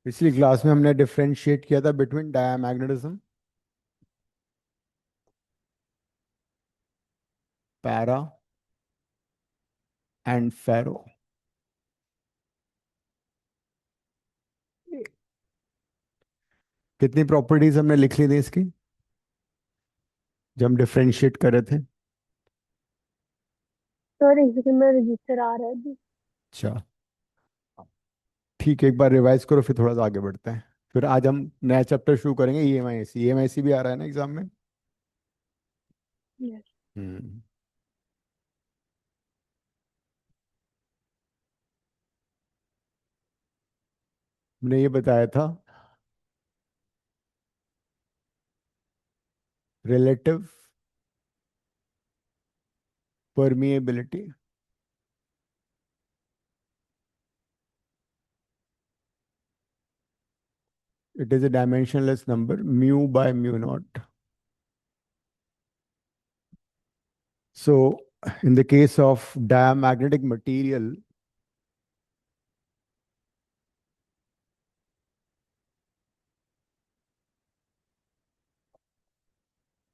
पिछली क्लास में हमने डिफरेंशिएट किया था बिटवीन डायामैग्नेटिज्म, पैरा एंड फेरो। कितनी प्रॉपर्टीज हमने लिख ली थी इसकी जब हम डिफरेंशिएट कर रहे थे? सर एक सेकंड में रजिस्टर आ रहा है अभी। अच्छा, ठीक है, एक बार रिवाइज करो फिर थोड़ा सा आगे बढ़ते हैं। फिर आज हम नया चैप्टर शुरू करेंगे, ईएमआईसी भी आ रहा है ना एग्जाम में। यस। हम्म। हमने ये बताया था, relative permeability, it is a dimensionless number mu by mu naught. So in the case of diamagnetic material,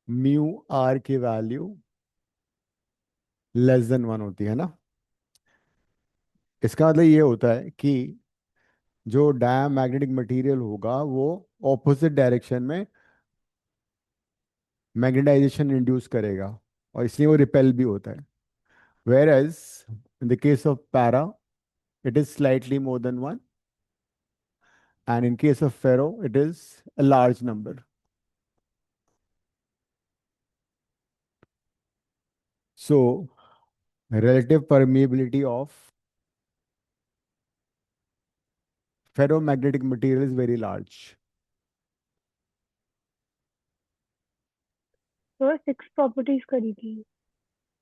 mu r की वैल्यू लेस देन वन होती है ना। इसका मतलब ये होता है कि जो डायमैग्नेटिक मटेरियल होगा वो ऑपोजिट डायरेक्शन में मैग्नेटाइजेशन इंड्यूस करेगा, और इसलिए वो रिपेल भी होता है। Whereas in the case of para it is slightly more than one, and in case of ferro it is a large number. So relative permeability of ferromagnetic material is very large. Sir 6 properties करी थी।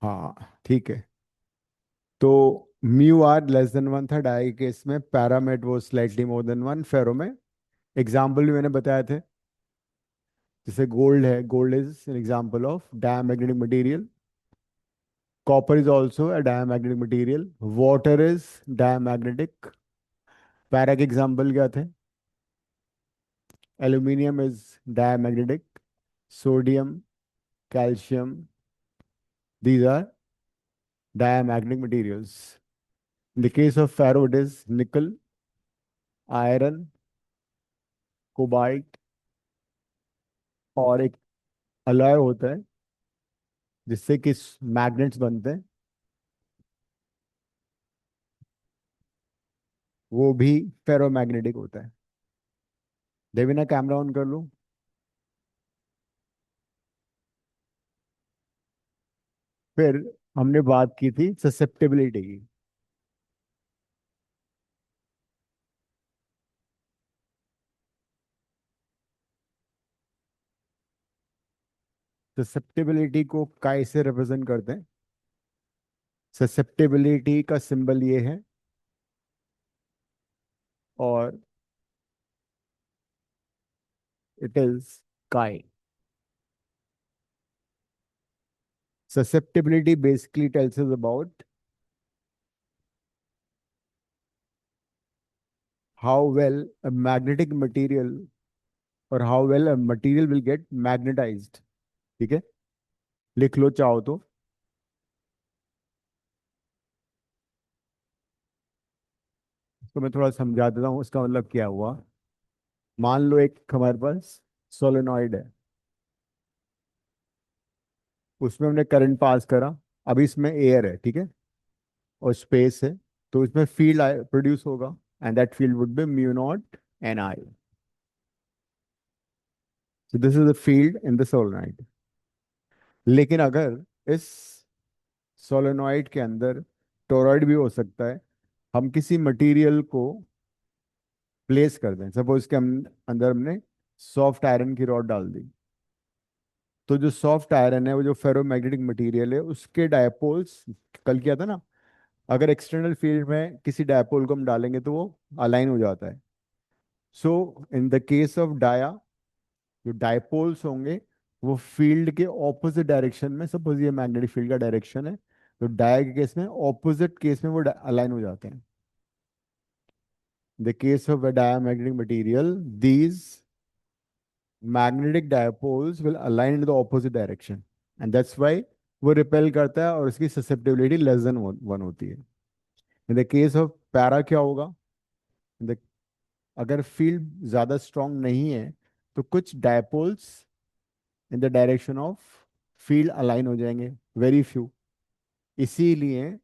हाँ ठीक है। तो mu r less than one था dia के case में, पैरामेट वो स्लाइटली मोर देन वन, फेरो में। एग्जाम्पल भी मैंने बताए थे, जैसे गोल्ड है, gold is an example of diamagnetic material. Copper is also a diamagnetic material. Water is diamagnetic. Para के एग्जाम्पल क्या थे? Aluminium is diamagnetic, sodium, calcium, these are diamagnetic materials. In the case of ferro, it is nickel, iron, cobalt, और एक alloy होता है जिससे कि magnets बनते हैं, वो भी फेरोमैग्नेटिक होता है। देवीना कैमरा ऑन कर लूं? फिर हमने बात की थी ससेप्टेबिलिटी की। ससेप्टेबिलिटी को काय से रिप्रेजेंट करते हैं? ससेप्टेबिलिटी का सिंबल ये है, और इट इज काय। Susceptibility basically tells us about how well a magnetic material, और how well a material will get magnetized। ठीक है, लिख लो चाहो तो। इसको मैं थोड़ा समझा देता हूँ इसका मतलब क्या हुआ। मान लो एक हमारे पास सोलेनॉइड है, उसमें हमने करंट पास करा। अभी इसमें एयर है, ठीक है, और स्पेस है, तो इसमें फील्ड प्रोड्यूस होगा, and that field would be mu not an I. So this is the field in the solenoid. लेकिन अगर इस सोलेनॉइड के अंदर टोरॉइड भी हो सकता है, हम किसी मटेरियल को प्लेस कर दें, सपोज के हम अंदर हमने सॉफ्ट आयरन की रॉड डाल दी, तो जो सॉफ्ट आयरन है वो जो फेरोमैग्नेटिक मटेरियल है उसके डायपोल्स, कल किया था ना, अगर एक्सटर्नल फील्ड में किसी डायपोल को हम डालेंगे तो वो अलाइन हो जाता है। So in the case of dia, जो डायपोल्स होंगे वो फील्ड के ऑपोजिट डायरेक्शन में, सपोज ये मैग्नेटिक फील्ड का डायरेक्शन है, तो डाया के केस में ऑपोजिट केस में वो अलाइन हो जाते हैं। the case of a diamagnetic material, these magnetic dipoles will align in the opposite direction, and that's why वो रिपेल करता है और उसकी ससेप्टिबिलिटी लेस देन वन होती है. इन द केस ऑफ पैरा क्या होगा? In the- अगर फील्ड ज्यादा स्ट्रांग नहीं है तो कुछ dipoles in the direction of field align हो जाएंगे, वेरी फ्यू. इसीलिए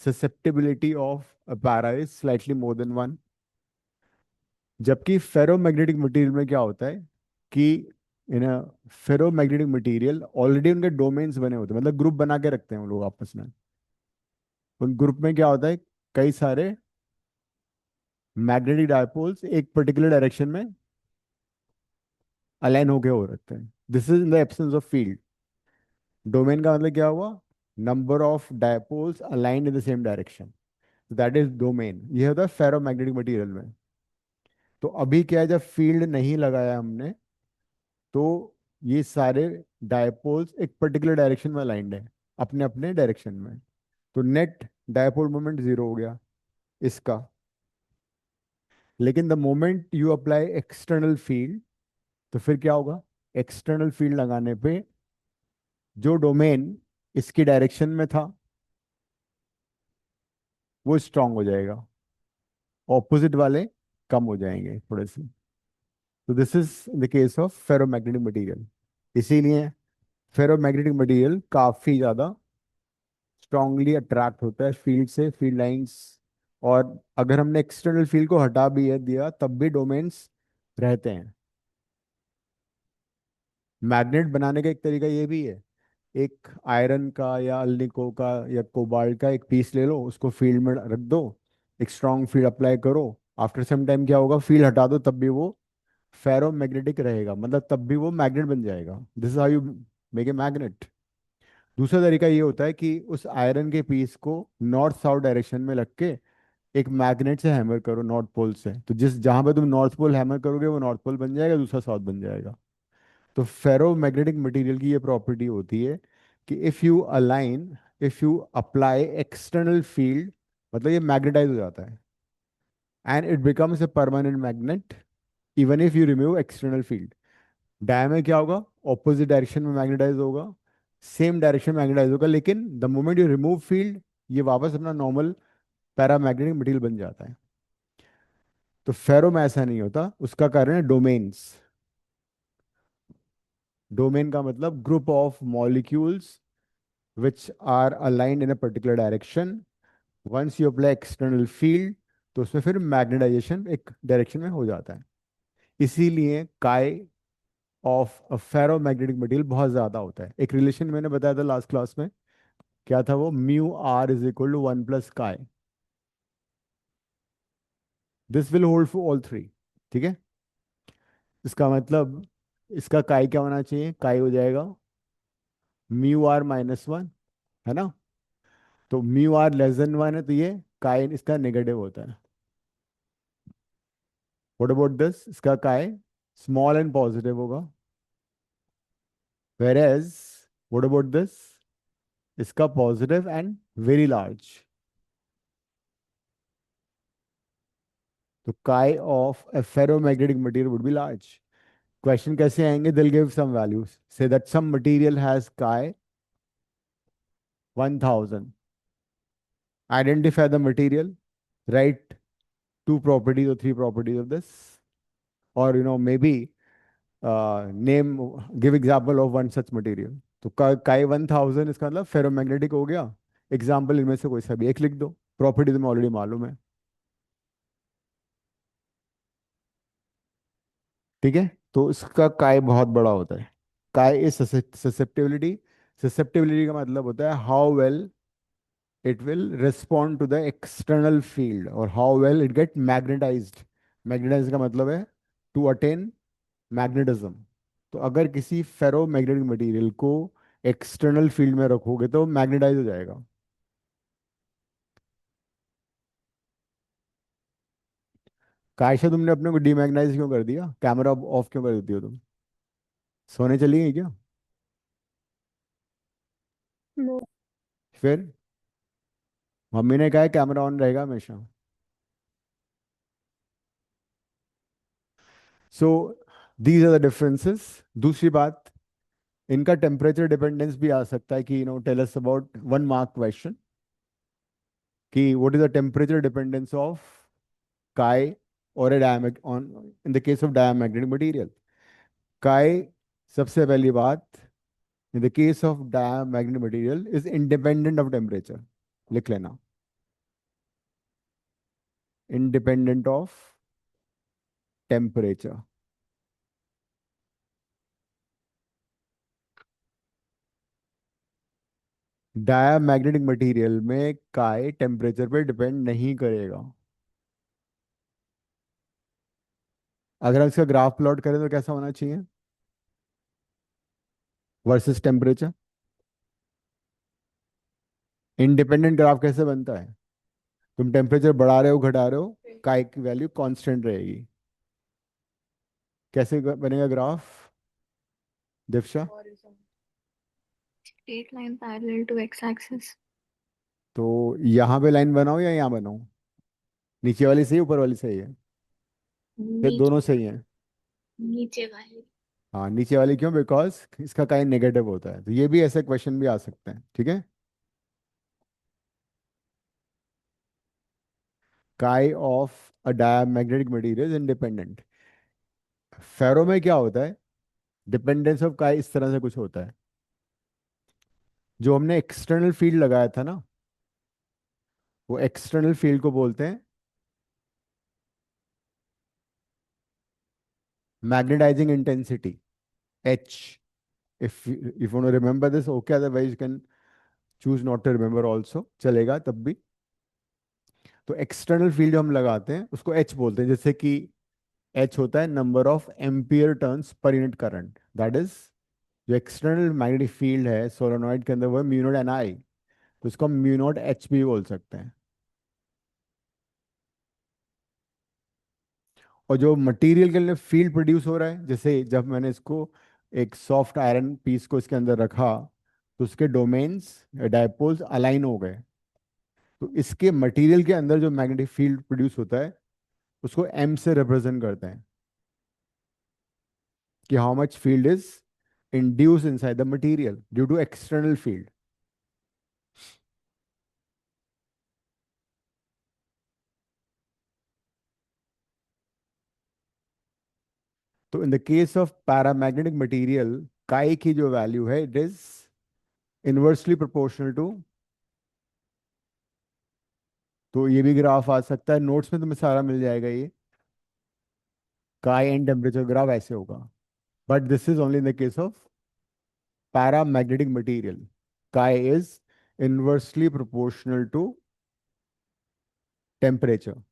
susceptibility of a para is slightly more than one. जबकि फेरोमैग्नेटिक मटेरियल में क्या होता है कि इन अ फेरोमैग्नेटिक मटेरियल ऑलरेडी उनके डोमेन्स बने होते हैं, मतलब ग्रुप बना के रखते हैं वो लोग आपस में. उन ग्रुप में क्या होता है, कई सारे मैग्नेटिक डायपोल्स एक पर्टिकुलर डायरेक्शन में अलाइन होके हो रखते हैं. This is in the absence of field. Domain का मतलब क्या हुआ? Number of dipoles aligned in the same direction, that is domain. ये होता है फेरोमैग्नेटिक मटेरियल में. तो अभी क्या है, जब फील्ड नहीं लगाया हमने तो ये सारे डायपोल्स एक पर्टिकुलर डायरेक्शन में अलाइंड है, अपने अपने डायरेक्शन में. तो नेट डायपोल मोमेंट जीरो हो गया इसका. लेकिन the moment you apply external field, तो फिर क्या होगा? एक्सटर्नल फील्ड लगाने पे जो डोमेन इसकी डायरेक्शन में था वो स्ट्रांग हो जाएगा, ऑपोजिट वाले कम हो जाएंगे थोड़े से. तो this is the case of ferromagnetic material. इसीलिए फेरोमैग्नेटिक मटेरियल काफी ज्यादा स्ट्रांगली अट्रैक्ट होता है फील्ड से, फील्ड लाइंस. और अगर हमने एक्सटर्नल फील्ड को हटा भी है दिया तब भी डोमेन्स रहते हैं. मैग्नेट बनाने का एक तरीका ये भी है. एक आयरन का या अल्निको का या कोबाल्ट का एक पीस ले लो, उसको फील्ड में रख दो, एक स्ट्रांग फील्ड अप्लाई करो. आफ्टर सम टाइम क्या होगा, फील्ड हटा दो तब भी वो फेरो मैग्नेटिक रहेगा, मतलब तब भी वो मैग्नेट बन जाएगा. This is how you make a magnet. दूसरा तरीका ये होता है कि उस आयरन के पीस को नॉर्थ साउथ डायरेक्शन में रख के एक मैग्नेट से हैमर करो नॉर्थ पोल से. तो जिस जहां पे तुम नॉर्थ पोल हैमर करोगे वो नॉर्थ पोल बन जाएगा, दूसरा साउथ बन जाएगा. तो फेरो मैग्नेटिक मटेरियल की ये प्रॉपर्टी होती है कि if you apply external field, मतलब ये मैग्नेटाइज हो जाता है and it becomes a permanent magnet even if you remove external field. Dia में क्या होगा? ऑपोजिट डायरेक्शन में मैग्नेटाइज होगा, सेम डायरेक्शन में मैग्नेटाइज होगा, लेकिन the moment you remove field ये वापस अपना नॉर्मल पैरामैग्नेटिक मटेरियल बन जाता है. तो फेरो में ऐसा नहीं होता, उसका कारण है डोमेन्स. डोमेन का मतलब group of molecules which are aligned in a particular direction. Once you apply external field तो उसमें फिर मैग्नेटाइजेशन एक डायरेक्शन में हो जाता है. इसीलिए काय ऑफ अ फेरोमैग्नेटिक मटेरियल बहुत ज्यादा होता है. एक रिलेशन मैंने बताया था लास्ट क्लास में, क्या था वो? Mu R is equal to one plus chi. This will hold for all three. ठीक है. इसका मतलब इसका काय क्या होना चाहिए? काय हो जाएगा म्यू आर माइनस वन, है ना? तो mu r less than one है तो ये काय इसका नेगेटिव होता है. What about this? इसका काय स्मॉल एंड पॉजिटिव होगा. Whereas what about this? इसका पॉजिटिव एंड वेरी लार्ज. तो chi of a ferromagnetic material would be large. Question कैसे आएंगे? they'll give some values, say that some material has chi 1000. Identify the material, write two properties or three properties of this, or maybe name, give example of one such material. तो काई 1000 इसका मतलब ferromagnetic हो गया. Example इनमें से कोई सा भी एक लिख दो, प्रॉपर्टी तुम्हें ऑलरेडी मालूम है. ठीक है. तो इसका काय बहुत बड़ा होता है. काय इज ससेप्टिबिलिटी. ससेप्टिबिलिटी का मतलब होता है how well it will respond to the external field और how well it get magnetized. Magnetize का मतलब है टू अटेन मैग्नेटिज्म. तो अगर किसी फेरो मैग्नेटिक मटेरियल को एक्सटर्नल फील्ड में रखोगे तो मैग्नेटाइज हो जाएगा. कायशा तुमने अपने को डीमैग्नेटाइज क्यों कर दिया? कैमरा ऑफ क्यों कर देती हो तुम? सोने चली गई क्या? नो। फिर मम्मी ने कहा है कैमरा ऑन रहेगा हमेशा. So these are the differences. दूसरी बात, इनका टेम्परेचर डिपेंडेंस भी आ सकता है कि tell us about 1 mark question कि what is the temperature dependence of chi और a diamag on in the case of diamagnetic material. Chi, सबसे पहली बात, in the case of diamagnetic material is independent of temperature. लिख लेना, independent of temperature. Diamagnetic material में chi temperature पे depend नहीं करेगा। अगर हम इसका ग्राफ प्लॉट करें तो कैसा होना चाहिए? Versus temperature. इंडिपेंडेंट ग्राफ कैसे बनता है? तुम टेम्परेचर बढ़ा रहे हो घटा रहे हो, काय की वैल्यू कांस्टेंट रहेगी। कैसे बनेगा graph, दिव्शा? Straight line parallel to x-axis. तो यहाँ पे लाइन बनाओ या यहाँ बनाओ? नीचे वाली सही, ऊपर वाली सही है? ये नीचे दोनों सही है। नीचे वाली। हाँ, नीचे वाली क्यों? बिकॉज इसका काय नेगेटिव होता है, तो ये भी ऐसे क्वेश्चन भी आ सकते हैं, ठीक है। Chi of a diamagnetic material is independent. Ferro में क्या होता है? डिपेंडेंस ऑफ काय इस तरह से कुछ होता है। जो हमने एक्सटर्नल फील्ड लगाया था ना, वो एक्सटर्नल फील्ड को बोलते हैं magnetizing intensity, H. if you want to remember this, okay, otherwise you can choose not to remember also, चलेगा तब भी। तो एक्सटर्नल फील्ड जो हम लगाते हैं उसको एच बोलते हैं, जैसे कि एच होता है number of ampere turns per unit current, that is जो एक्सटर्नल मैग्नेटिक फील्ड है सोलेनॉइड के अंदर वो है म्यू नॉट एन आई, तो इसको हम म्यू नॉट एच भी बोल सकते हैं। और जो मटेरियल के लिए फील्ड प्रोड्यूस हो रहा है, जैसे जब मैंने इसको एक सॉफ्ट आयरन पीस को इसके अंदर रखा तो उसके डोमेन्स डायपोल्स अलाइन हो गए, तो इसके मटेरियल के अंदर जो मैग्नेटिक फील्ड प्रोड्यूस होता है उसको एम से रिप्रेजेंट करते हैं कि how much field is induce inside the material due to external field. तो in the case of paramagnetic material, chi की जो वैल्यू है it is inversely proportional to, तो ये भी ग्राफ आ सकता है नोट्स में, तुम्हें सारा मिल जाएगा ये। काई एंड टेम्परेचर ग्राफ ऐसे होगा, but this is only in the case of paramagnetic material. Chi is inversely proportional to temperature.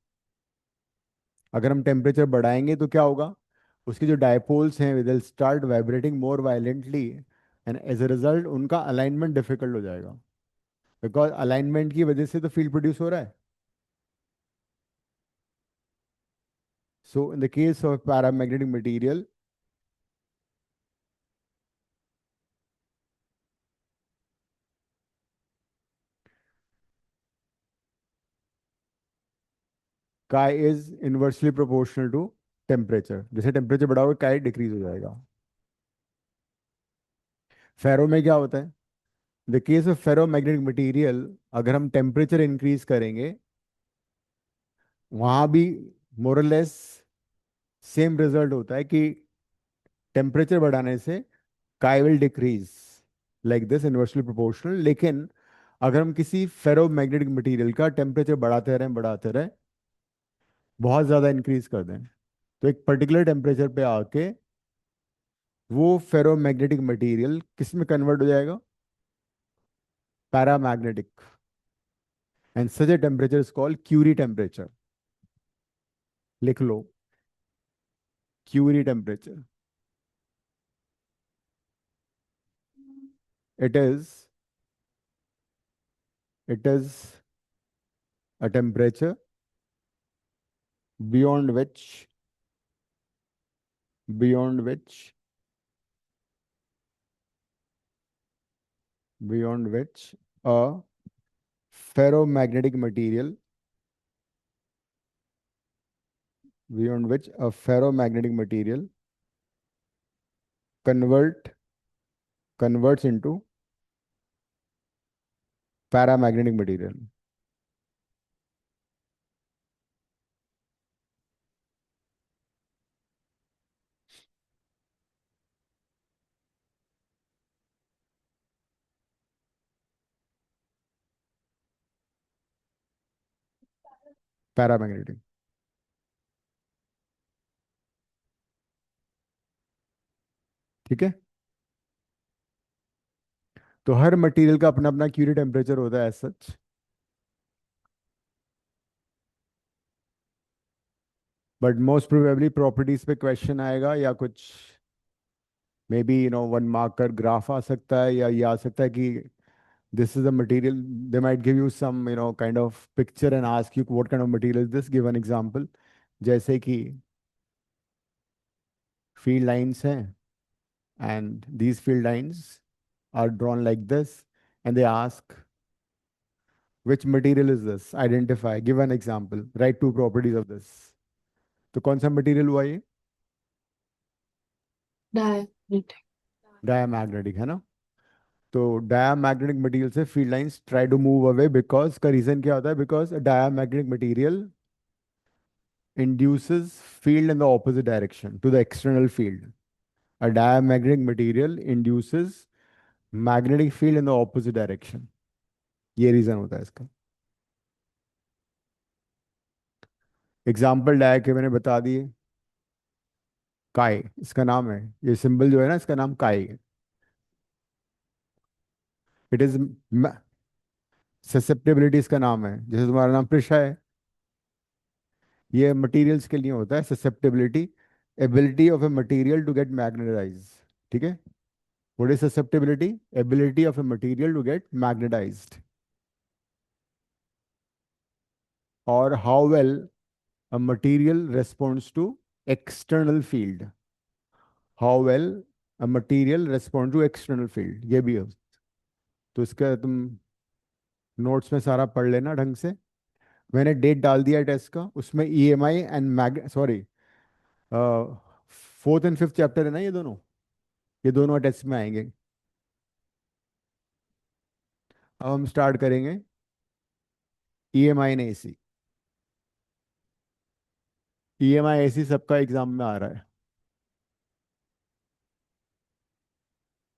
अगर हम टेम्परेचर बढ़ाएंगे तो क्या होगा? उसके जो डायपोल्स हैं will start vibrating more violently, and as a result उनका अलाइनमेंट डिफिकल्ट हो जाएगा, बिकॉज अलाइनमेंट की वजह से तो फील्ड प्रोड्यूस हो रहा है। So in the case of paramagnetic material, chi is inversely proportional to temperature. जैसे टेम्परेचर बढ़ाओगे काय डिक्रीज हो जाएगा। फेरो में क्या होता है? The case of ferromagnetic material, अगर हम टेम्परेचर इंक्रीज करेंगे वहां भी मोरलेस सेम रिजल्ट होता है कि टेम्परेचर बढ़ाने से काय will decrease like this, inversely proportional. लेकिन अगर हम किसी फेरोमैग्नेटिक मटेरियल का टेम्परेचर बढ़ाते रहें, बहुत ज़्यादा इंक्रीज कर दें, तो एक पर्टिकुलर टेम्परेचर पे आके वो फेरोमैग्नेटिक मटेरियल किस में कन्वर्ट हो जाएगा? Paramagnetic. And such a temperature is called Curie temperature. लिख लो, Curie temperature. it is it is a temperature beyond which beyond which beyond which a ferromagnetic material beyond which a ferromagnetic material convert converts into paramagnetic material. Paramagnetic. ठीक है। तो हर material का अपना अपना Curie temperature होता है as such. But most probably properties पे question आएगा, या कुछ मे बी 1 मार्कर ग्राफ आ सकता है, या ये आ सकता है कि this is a material. They might give you some kind of picture and ask you what kind of material is this. Give an example. जैसे कि field lines हैं, and these field lines are drawn like this, and they ask which material is this, identify, give an example, write 2 properties of this. तो कौन सा material हुआ ये? Direct. Diamagnetic है ना। तो डायामैग्नेटिक मटेरियल से field lines try to move away, because का रीजन क्या होता है? Because diamagnetic material induces field in the opposite direction to the external field. A diamagnetic material induces magnetic field in the opposite direction. ये reason होता है इसका। Example di के मैंने बता दिए। काय इसका नाम है, ये सिंबल जो है ना, इसका नाम काय है। इट इज ससेप्टेबिलिटी इसका नाम है, जैसे तुम्हारा नाम प्रिशा है। ये मटेरियल्स के लिए होता है susceptibility, ability of a material to get magnetize. ठीक है। What is susceptibility? Ability of a material to get magnetized, or how well a material responds to external field. How well a material responds to external field, ये भी है। तो इसका तुम notes में सारा पढ़ लेना ढंग से। मैंने डेट डाल दिया टेस्ट का, उसमें EMI and mag sorry 4th and 5th chapter है ना, ये दोनों टेस्ट में आएंगे। अब हम स्टार्ट करेंगे ईएमआई ने एसी। ईएमआई एसी सबका एग्जाम में आ रहा है।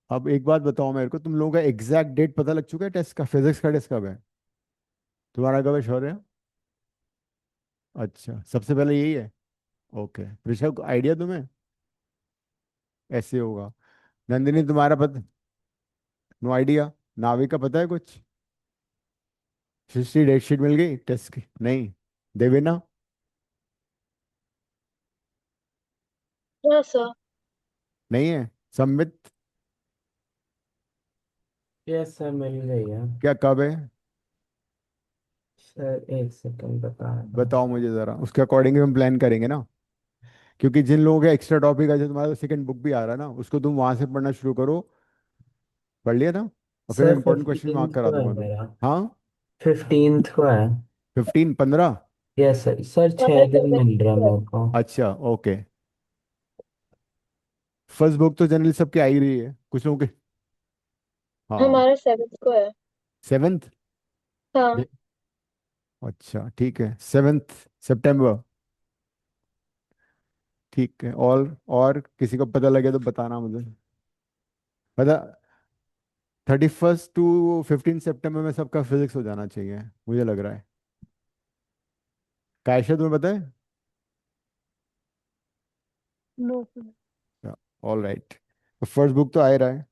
अब एक बात बताओ मेरे को, तुम लोगों का एग्जैक्ट डेट पता लग चुका है टेस्ट का? फिजिक्स का टेस्ट कब है तुम्हारा? कब है शौर्य? अच्छा, सबसे पहले यही है। ओके, ऋषभ आइडिया तुम्हें ऐसे होगा। नंदिनी तुम्हारा पता? No idea. नाविक का पता है कुछ? सृष्टि डेट शीट मिल गई टेस्ट की? नहीं। देवेना? Yes sir. नहीं है। संबित? यस सर, मिल गई है। क्या कब है? सर एक सेकंड बता रहा हूँ। बताओ मुझे जरा, उसके अकॉर्डिंग हम प्लान करेंगे ना। क्योंकि जिन लोगों का एक्स्ट्रा टॉपिक है, जो तुम्हारा सेकंड बुक भी आ रहा है ना, उसको तुम वहां से पढ़ना शुरू करो। पढ़ लिया ना? और फिर मैं sir important question mark 15th करा को है दूंगा तुम्हें। मेरा। हाँ। 15th को है। 15, 15? यस सर, सर हमारा 6 दिन मिल रहा है मेरे को। अच्छा, ओके। फर्स्ट बुक तो जनरली सबकी आ ही रही है, कुछ लोगों के। हाँ। 7th को है। 7th? हाँ। अच्छा ठीक है, 7th सितंबर। ठीक है। और किसी को पता लगे तो बताना मुझे। पता 31 to 15 सितंबर में सबका फिजिक्स हो जाना चाहिए, मुझे लग रहा है। कायशा तुम्हें पता है? No sir. All right. तो फर्स्ट बुक तो आ ही रहा है।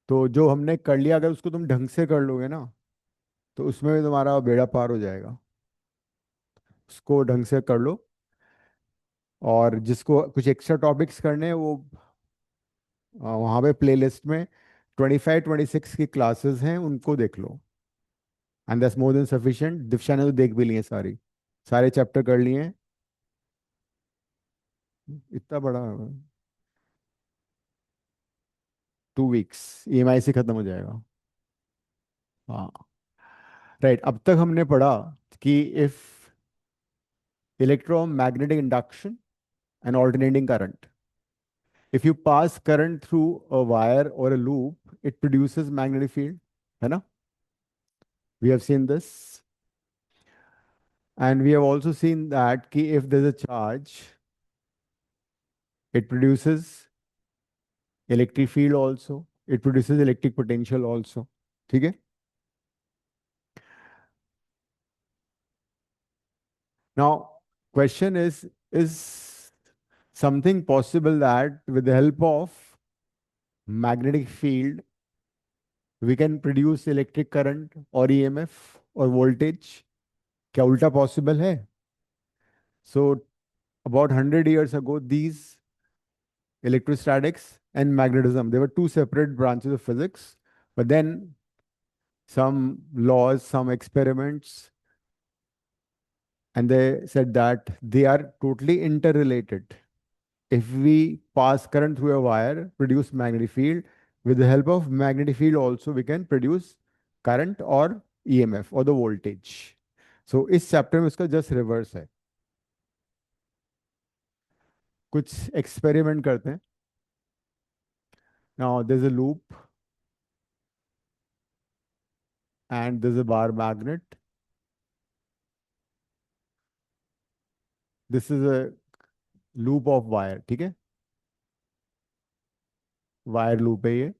तो जो हमने कर लिया, अगर उसको तुम ढंग से कर लोगे ना, तो उसमें भी तुम्हारा बेड़ा पार हो जाएगा। उसको ढंग से कर लो। और जिसको कुछ एक्स्ट्रा टॉपिक्स करने हैं, वो वहाँ पे प्लेलिस्ट में 25 26 की क्लासेस हैं, उनको देख लो। And that's more than sufficient. Divya ने तो देख भी ली है सारी, सारे चैप्टर कर लिए हैं। इतना बड़ा 2 वीक्स ईएमआई से खत्म हो जाएगा। हाँ, राइट। अब तक हमने पढ़ा कि if electromagnetic induction and alternating current. If you pass current through a wire or a loop, it produces magnetic field. है ना? We have seen this. And we have also seen that कि if there's a charge, it produces electric field also. It produces electric potential also. ठीक है? Now, question is something possible that with the help of magnetic field we can produce electric current or EMF or voltage? क्या उल्टा possible है? So about 100 years ago, these electrostatics and magnetism, they were two separate branches of physics. But then some laws, some experiments, and they said that they are totally interrelated. If we pass current through a wire, produce magnetic field, with the help of magnetic field also we can produce current or EMF or the voltage. So इस chapter में उसका just reverse है. कुछ experiment करते हैं. Now there's a loop and there's a bar magnet. This is a loop of wire. ठीक है? Wire loop है ये.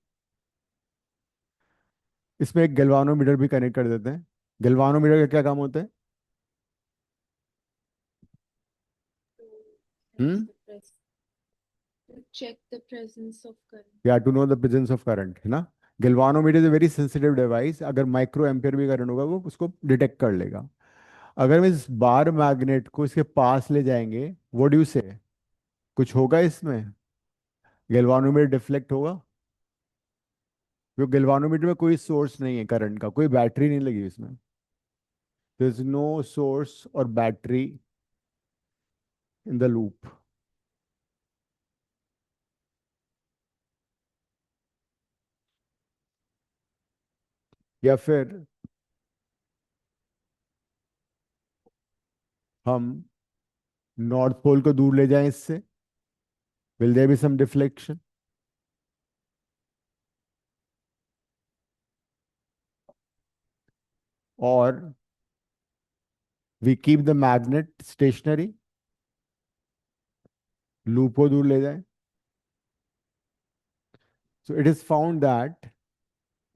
इसमें एक गैल्वानोमीटर भी कनेक्ट कर देते हैं. गैल्वानोमीटर का क्या काम होता है? Hmm To check the presence of current. या to know the presence of current, है ना? Galvanometer is a very sensitive device. अगर माइक्रो एम्पियर भी करंट होगा वो उसको डिटेक्ट कर लेगा. अगर हम इस बार मैग्नेट को इसके पास ले जाएंगे, व्हाट डू यू से? कुछ होगा इसमें? गैल्वानोमीटर डिफ्लेक्ट होगा? क्योंकि गैल्वानोमीटर में कोई सोर्स नहीं है करंट का, कोई बैटरी नहीं लगी इसमें. देयर इज नो सोर्स और बैटरी इन द लूप. या फिर हम नॉर्थ पोल को दूर ले जाएं इससे, will there be some deflection? और we keep the magnet stationary, loop को दूर ले जाएं. So it is found that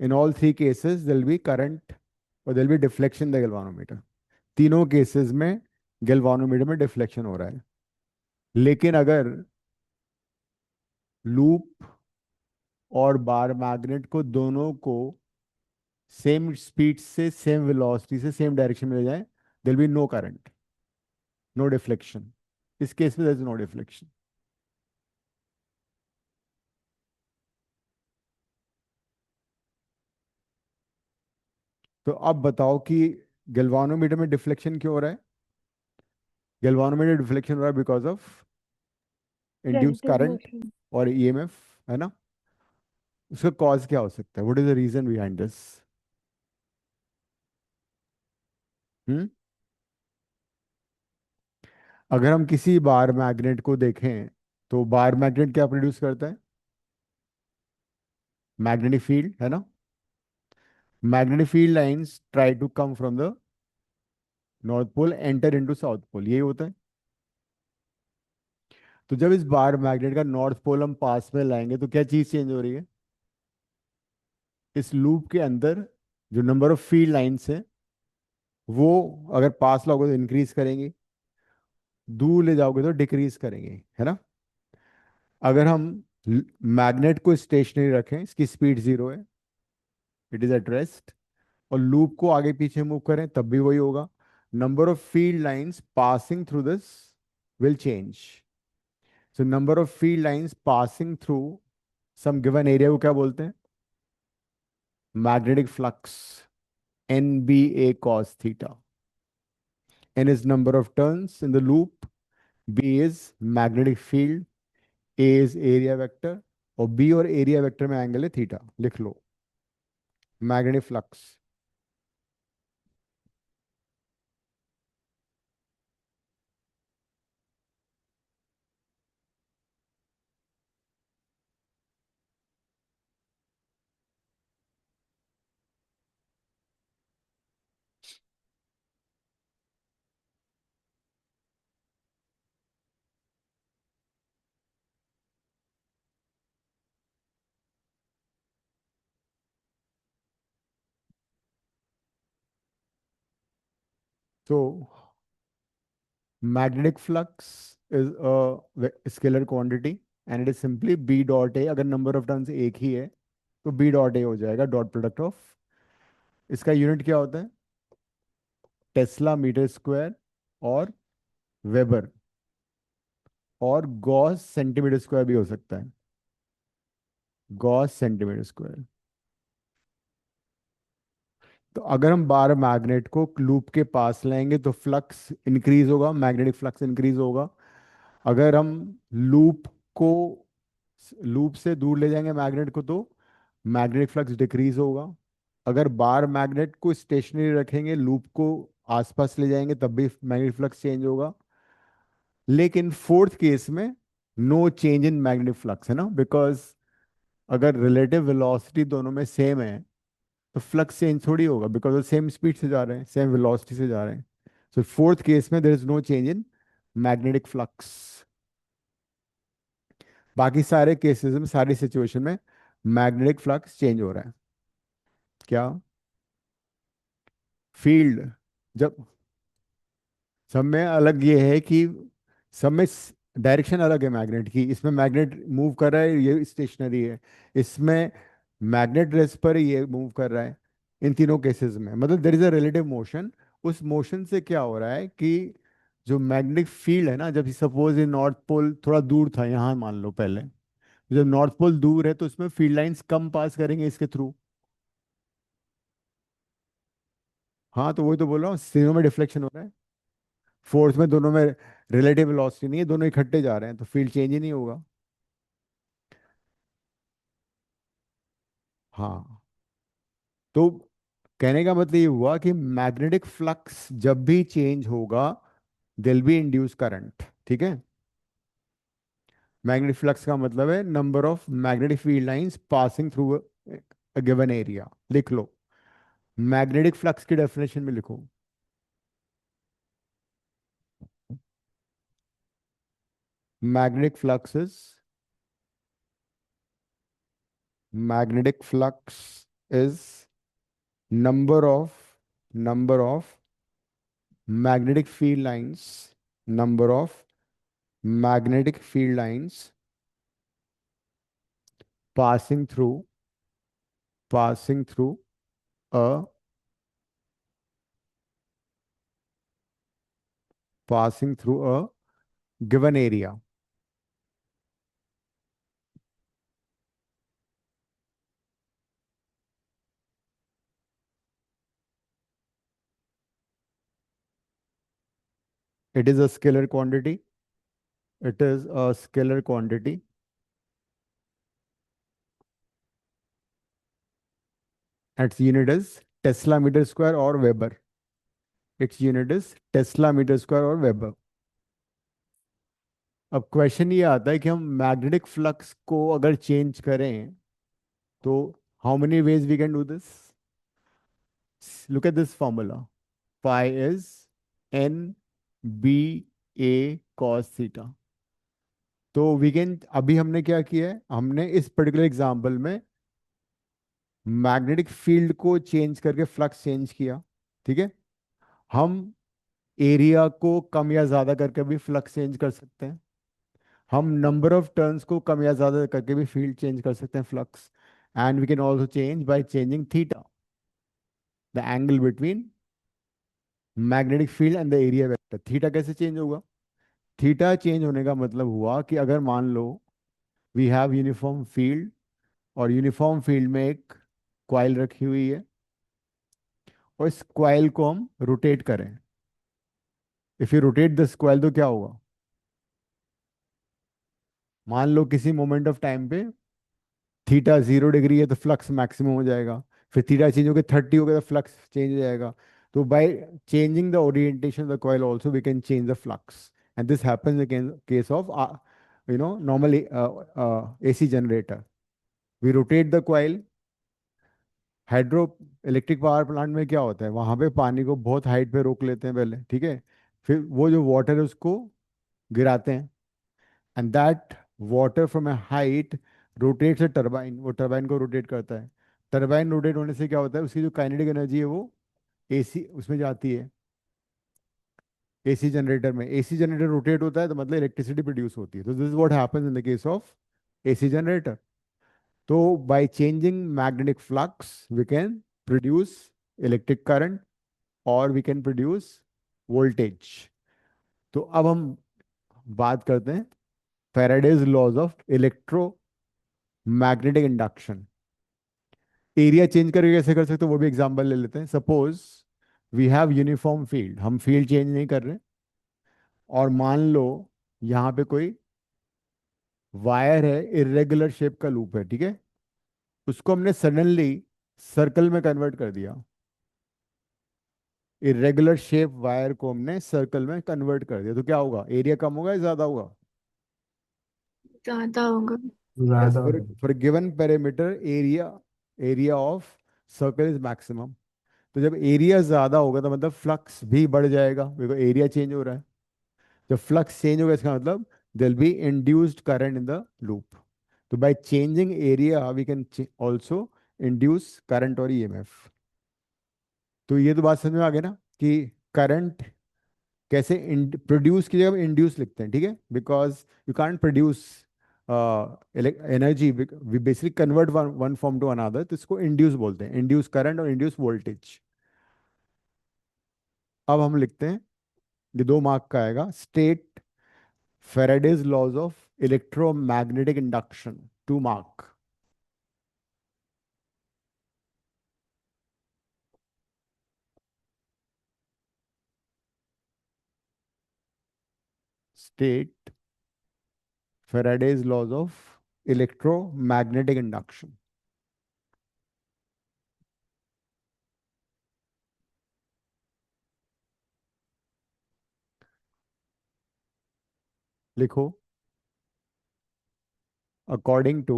in all three cases there will be current or there will be deflection in the galvanometer. तीनों cases में galvanometer में deflection हो रहा है. लेकिन अगर लूप और बार मैग्नेट को दोनों को सेम स्पीड से, सेम वेलोसिटी से, सेम डायरेक्शन में ले जाए, there will be no current, no deflection. इस केस में देयर इज नो डिफ्लेक्शन. तो अब बताओ कि गैल्वानोमीटर में डिफ्लेक्शन क्यों हो रहा है? गैल्वानोमीटर डिफ्लेक्शन हो रहा है because of induce Relative current motion. और ईएमएफ, है ना? उसका कॉज क्या हो सकता है? What is the reason behind this? Hmm अगर हम किसी बार मैग्नेट को देखें तो बार मैग्नेट क्या प्रोड्यूस करता है? मैग्नेटिक फील्ड, है ना? Magnetic field lines try to come from the north pole, enter into south pole, यही होता है. तो जब इस बार मैग्नेट का नॉर्थ पोल हम पास में लाएंगे तो क्या चीज चेंज हो रही है? इस लूप के अंदर जो नंबर ऑफ फील्ड लाइंस है वो अगर पास लाओगे तो इंक्रीज करेंगे, दूर ले जाओगे तो डिक्रीज करेंगे, है ना? अगर हम मैग्नेट को स्टेशनरी रखें, इसकी स्पीड जीरो है, इट इज एट रेस्ट, और लूप को आगे पीछे मूव करें तब भी वही होगा. Number of field lines passing through this will change. So number of field lines passing through some given area को क्या बोलते हैं? Magnetic flux. NBA cos theta. N is number of turns in the loop, B is magnetic field, A is area vector, और B और area vector में angle है theta. लिख लो. Magnetic flux तो magnetic flux is a scalar quantity and it is simply b dot a. अगर number of turns एक ही है तो b dot a हो जाएगा, डॉट प्रोडक्ट ऑफ, इसका यूनिट क्या होता है, टेस्ला मीटर स्क्वायर और वेबर, और गॉस सेंटीमीटर स्क्वायर भी हो सकता है, गॉस सेंटीमीटर स्क्वायर। तो अगर हम बार मैग्नेट को लूप के पास लाएंगे तो फ्लक्स इंक्रीज होगा, मैग्नेटिक फ्लक्स इंक्रीज होगा। अगर हम लूप को लूप से दूर ले जाएंगे मैग्नेट को तो मैग्नेटिक फ्लक्स डिक्रीज होगा। अगर बार मैग्नेट को स्टेशनरी रखेंगे, लूप को आसपास ले जाएंगे, तब भी मैग्नेटिक फ्लक्स चेंज होगा। लेकिन फोर्थ केस में no change in magnetic flux है ना, बिकॉज अगर रिलेटिव वेलोसिटी दोनों में सेम है तो फ्लक्स चेंज थोड़ी होगा, बिकॉज वो सेम स्पीड से जा रहे हैं, सेम वेलोसिटी से जा रहे हैं। सो फोर्थ केस में there is no change in magnetic flux. बाकी सारे केसेस में, सारी सिचुएशन में मैग्नेटिक फ्लक्स चेंज हो रहा है। क्या फील्ड, जब सब में अलग ये है कि सब में डायरेक्शन अलग है मैग्नेट की, इसमें मैग्नेट मूव कर रहा है, ये स्टेशनरी है, इसमें मैग्नेट रेस्ट पर ये मूव कर रहा है। इन तीनों केसेस में मतलब there is a relative motion. उस मोशन से क्या हो रहा है कि जो मैग्नेटिक फील्ड है ना, जब सपोज ये नॉर्थ पोल थोड़ा दूर था, यहाँ मान लो पहले, जब नॉर्थ पोल दूर है तो उसमें फील्ड लाइंस कम पास करेंगे इसके थ्रू। हाँ तो वही तो बोल रहा हूँ, तीनों में डिफ्लेक्शन हो रहा है, फोर्स में दोनों में रिलेटिव वेलोसिटी नहीं है, दोनों इकट्ठे जा रहे हैं तो फील्ड चेंज ही नहीं होगा। हाँ, तो कहने का मतलब ये हुआ कि मैग्नेटिक फ्लक्स जब भी चेंज होगा दिल बी इंड्यूस करंट। ठीक है, मैग्नेटिक फ्लक्स का मतलब है number of magnetic field lines passing through a given area. लिख लो, मैग्नेटिक फ्लक्स की डेफिनेशन में लिखो, magnetic flux is magnetic flux is number of magnetic field lines, number of magnetic field lines passing through a passing through a given area। It is a scalar quantity, it is a scalar quantity, its unit is Tesla meter square or Weber, its unit is Tesla meter square or Weber। अब question ये आता है कि हम magnetic flux को अगर change करें तो how many ways we can do this. Look at this formula, phi is n b a cos theta। तो वी कैन, अभी हमने क्या किया है, हमने इस पर्टिकुलर एग्जांपल में मैग्नेटिक फील्ड को चेंज करके फ्लक्स चेंज किया। ठीक है, हम एरिया को कम या ज्यादा करके भी फ्लक्स चेंज कर सकते हैं, हम नंबर ऑफ टर्न्स को कम या ज्यादा करके भी फील्ड चेंज कर सकते हैं flux. And we can also change by changing theta, the angle between magnetic field and the area vector. Theta कैसे चेंज होगा, थीटा चेंज होने का मतलब हुआ कि अगर मान लो वी हैव यूनिफॉर्म फील्ड और यूनिफॉर्म फील्ड में एक क्वाइल रखी हुई है और इस क्वाइल को हम रोटेट करें, if you rotate this coil तो क्या होगा, मान लो किसी मोमेंट ऑफ टाइम पे थीटा 0 डिग्री है तो फ्लक्स मैक्सिमम हो जाएगा, फिर थीटा चेंज होकर 30 हो गया तो फ्लक्स चेंज हो जाएगा। तो by changing the orientation of the coil also we can change the flux, and this happens in case of normal AC generator. We rotate the coil. Hydro electric power plant में क्या होता है, वहां पे पानी को बहुत हाइट पे रोक लेते हैं पहले, ठीक है, फिर वो जो वाटर है उसको गिराते हैं, and that water from A height rotates a turbine, वो टरबाइन को रोटेट करता है। टरबाइन रोटेट होने से क्या होता है, उसकी जो काइनेटिक एनर्जी है वो AC उसमें जाती है, एसी जनरेटर में एसी जनरेटर रोटेट होता है तो मतलब इलेक्ट्रिसिटी प्रोड्यूस होती है, तो this is what happens in the case of AC generator. तो by changing magnetic flux we can produce electric current और वी कैन प्रोड्यूस वोल्टेज. तो अब हम बात करते हैं Faraday's laws of electromagnetic induction. Area change करके कैसे कर सकते हो वो भी एग्जांपल ले लेते हैं. Suppose we have uniform field, हम फील्ड चेंज नहीं कर रहे, और मान लो यहाँ पे कोई वायर है, इरेगुलर शेप का लूप है, ठीक है, उसको हमने सडनली सर्कल में कन्वर्ट कर दिया. इरेगुलर शेप वायर को हमने सर्कल में कन्वर्ट कर दिया, तो क्या होगा, एरिया कम होगा या ज्यादा होगा? ज्यादा होगा. यस, ज्यादा फॉर होगा। For given perimeter area, area of circle is maximum. तो जब एरिया ज्यादा होगा तो मतलब फ्लक्स भी बढ़ जाएगा, बिकॉज एरिया चेंज हो रहा है. जब फ्लक्स चेंज होगा इसका मतलब there be induced current in the loop. तो by changing area we can also induce current और ईएमएफ. तो ये तो बात समझ में आ गई ना कि करंट कैसे प्रोड्यूस की जगह इंड्यूस लिखते हैं, ठीक है, because you can't produce energy, we basically convert one form to another, तो इसको इंड्यूस बोलते हैं, इंड्यूस करंट और इंड्यूस वोल्टेज. अब हम लिखते हैं, ये 2 मार्क का आएगा, state Faraday's laws of electromagnetic induction, 2 mark. State Faraday's laws of electromagnetic induction. लिखो, according to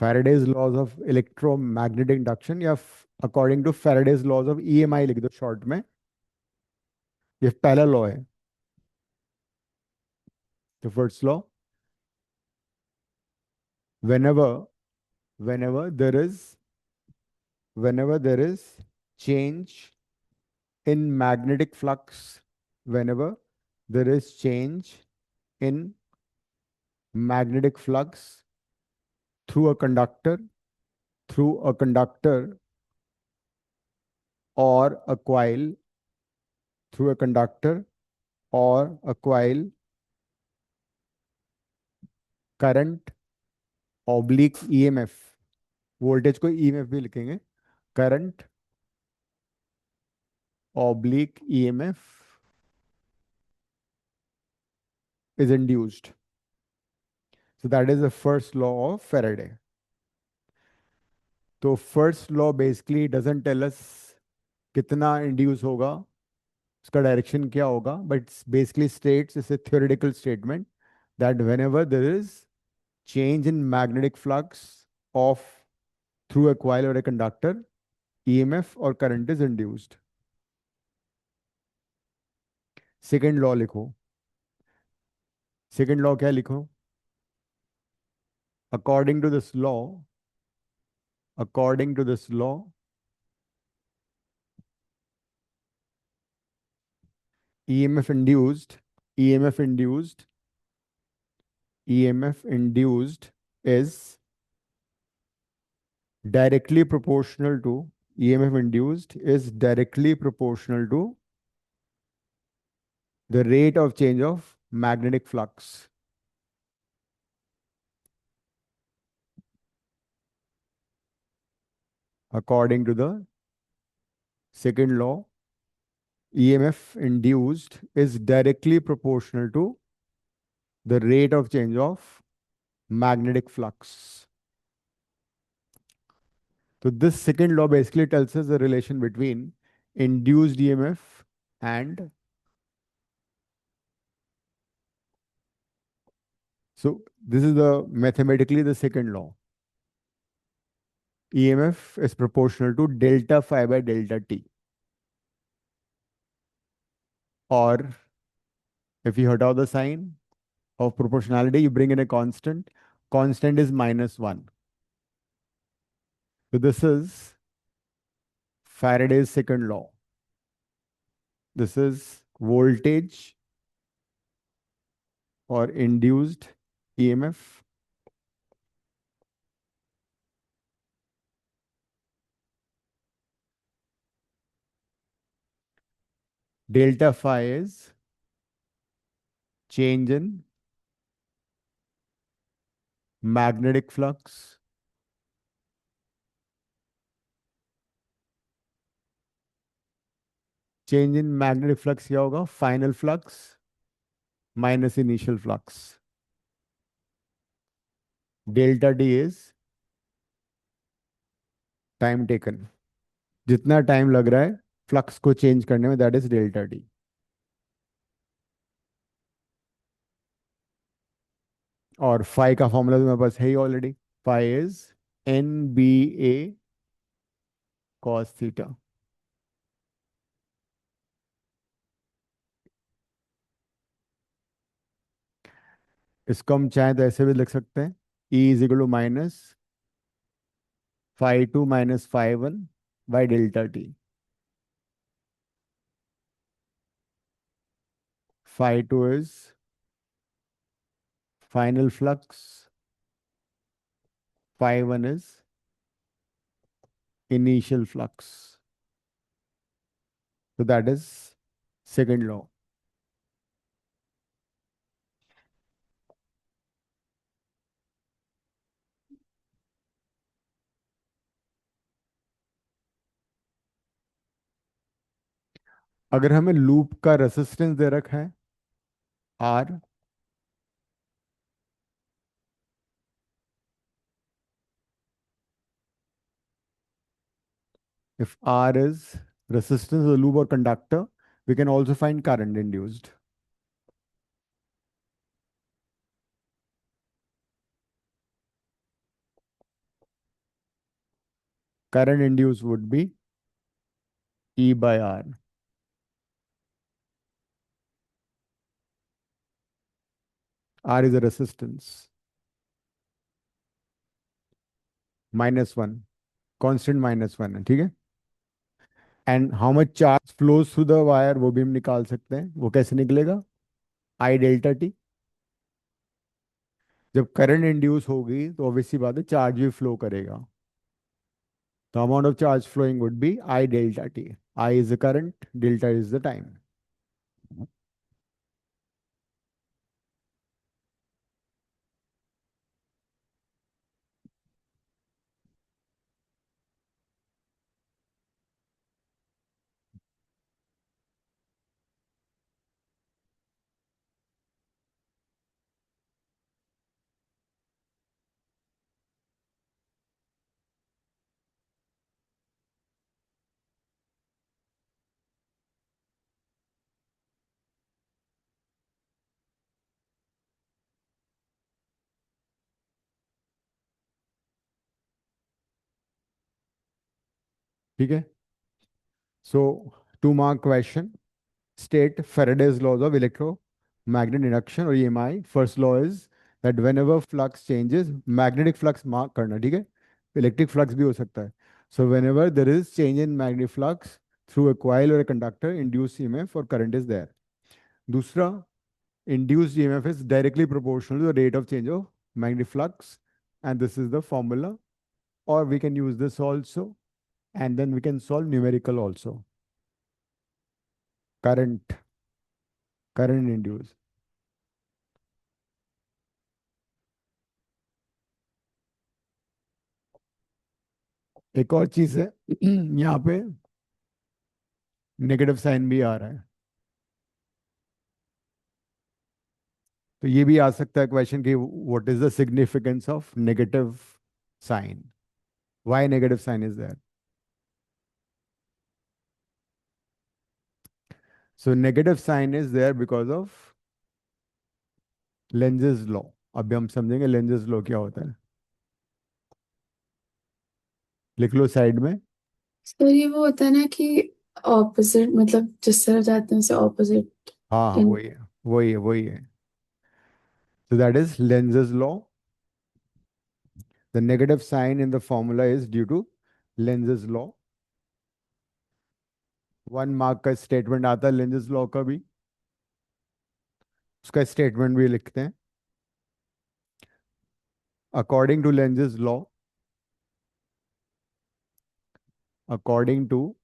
Faraday's laws of electromagnetic induction, या according to Faraday's laws of EMI लिख दो शॉर्ट में, ये पहला लॉ है. The first law, whenever whenever there is whenever there is change in magnetic flux, whenever there is change in magnetic flux through a conductor, through a conductor or a coil, through a conductor or a coil, current oblique EMF, voltage को EMF भी लिखेंगे, current oblique EMF is induced. So that is the first law of Faraday. तो first law basically doesn't tell us कितना induce होगा, उसका direction क्या होगा, but basically states, it's a theoretical statement that whenever there is change in magnetic flux of through a coil और a conductor, EMF और current is induced. Second law लिखो. Second law क्या लिखो? According to this law, according to this law, EMF induced, EMF induced, EMF induced is directly proportional to, EMF induced is directly proportional to the rate of change of magnetic flux. According to the second law, EMF induced is directly proportional to the rate of change of magnetic flux. So this second law basically tells us the relation between induced EMF and, so this is the mathematically the second law. EMF is proportional to delta phi by delta t. Or if you hटा the sign of proportionality, you bring in a constant. Constant is -1. So this is Faraday's second law. This is voltage or induced EMF. Delta phi is change in magnetic flux change in magnetic flux क्या होगा? Final flux minus initial flux. Delta D is time taken. जितना time लग रहा है flux को change करने में, that is delta D. और फाई का फॉर्मूला तो मेरे पास है ही already. Phi is NBA cos theta. इसको हम चाहें तो ऐसे भी लिख सकते हैं. E is equal to minus phi 2 minus phi 1 by delta t. Phi 2 is final flux, phi 1 is initial flux. So that is second law. अगर हमें लूप का रेसिस्टेंस दे रखा है R, if R is resistance of the loop or conductor, we can also find current induced. Current induced would be E by R. R is a resistance. -1. Constant -1 है, ठीक है. And how much charge flows through the wire वो भी हम निकाल सकते हैं. वो कैसे निकलेगा? I delta T. जब करंट इंड्यूस होगी तो ऑब्वियसली बात है चार्ज भी फ्लो करेगा. The amount of charge flowing would be I delta T. I is the current, delta is the time. ठीक है. So, 2 mark question. State Faraday's laws of electromagnetic induction or EMI. First law is that whenever flux changes, magnetic flux mark करना, ठीक है. Electric flux भी हो सकता है. So whenever there is change in magnetic flux through a coil or a conductor, induced EMF or current is there. दूसरा, induced EMF is directly proportional to the rate of change of magnetic flux, and this is the formula. Or we can use this also, and then we can solve numerical also. Current induced. एक और चीज है, यहाँ पे negative sign भी आ रहा है. तो ये भी आ सकता है क्वेश्चन कि what is the significance of negative sign. Why negative sign is there? So negative sign is there because of Lenz's law. अभी हम समझेंगे लेंजेस लॉ क्या होता है. लिख लो साइड में. सर ये वो होता है ना कि ऑपोजिट, मतलब जिस तरफ जाते हैं उसे ऑपोजिट. हाँ हाँ, वही है वही है वही है. So that is Lenz's law. The negative sign in the formula is due to Lenz's law. 1 mark का स्टेटमेंट आता है लेंजेस लॉ का भी, उसका स्टेटमेंट भी लिखते हैं। According to Lenz's law, according to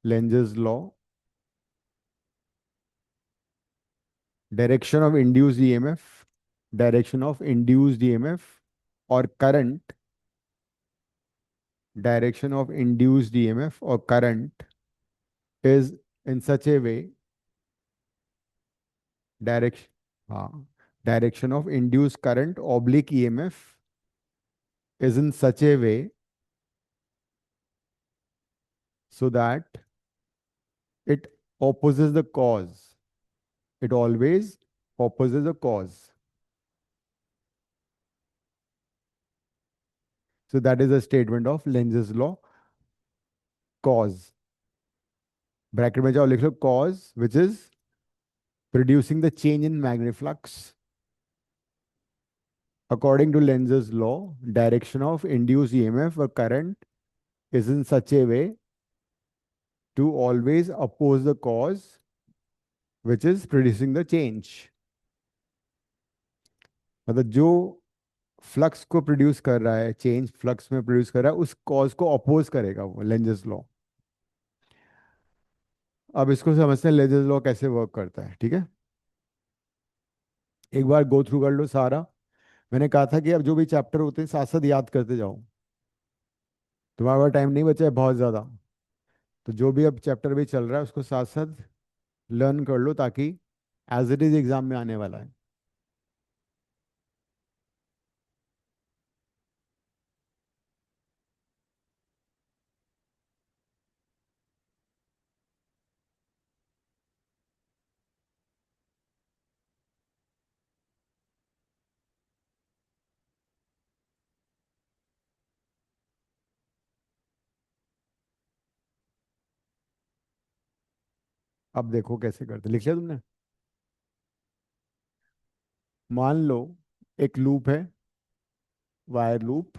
Lenz's law, direction of induced EMF, direction of induced EMF और current, direction of induced EMF और current is in such a way, direction, हाँ, direction of induced current oblique EMF is in such a way so that it opposes the cause. It always opposes the cause. So that is a statement of Lenz's law. Cause, bracket में जाओ, लिख लो cause which is producing the change in magnetic flux. According to Lenz's law, direction of induced EMF or current is in such a way to always oppose the cause which is producing the change. मतलब जो flux को produce कर रहा है, change flux में produce कर रहा है, उस कॉज को अपोज करेगा वो, लेंजेस लॉ। अब इसको समझते हैं लेंजेस लॉ कैसे वर्क करता है, ठीक है। एक बार गो थ्रू कर लो सारा। मैंने कहा था कि अब जो भी चैप्टर होते हैं साथ साथ याद करते जाओ, तुम्हारे पास टाइम नहीं बचा है बहुत ज़्यादा, तो जो भी अब चैप्टर भी चल रहा है उसको साथ साथ लर्न कर लो ताकि एज इट इज एग्जाम में आने वाला है। अब देखो कैसे करते, लिख लिया तुमने। मान लो एक लूप है, वायर लूप,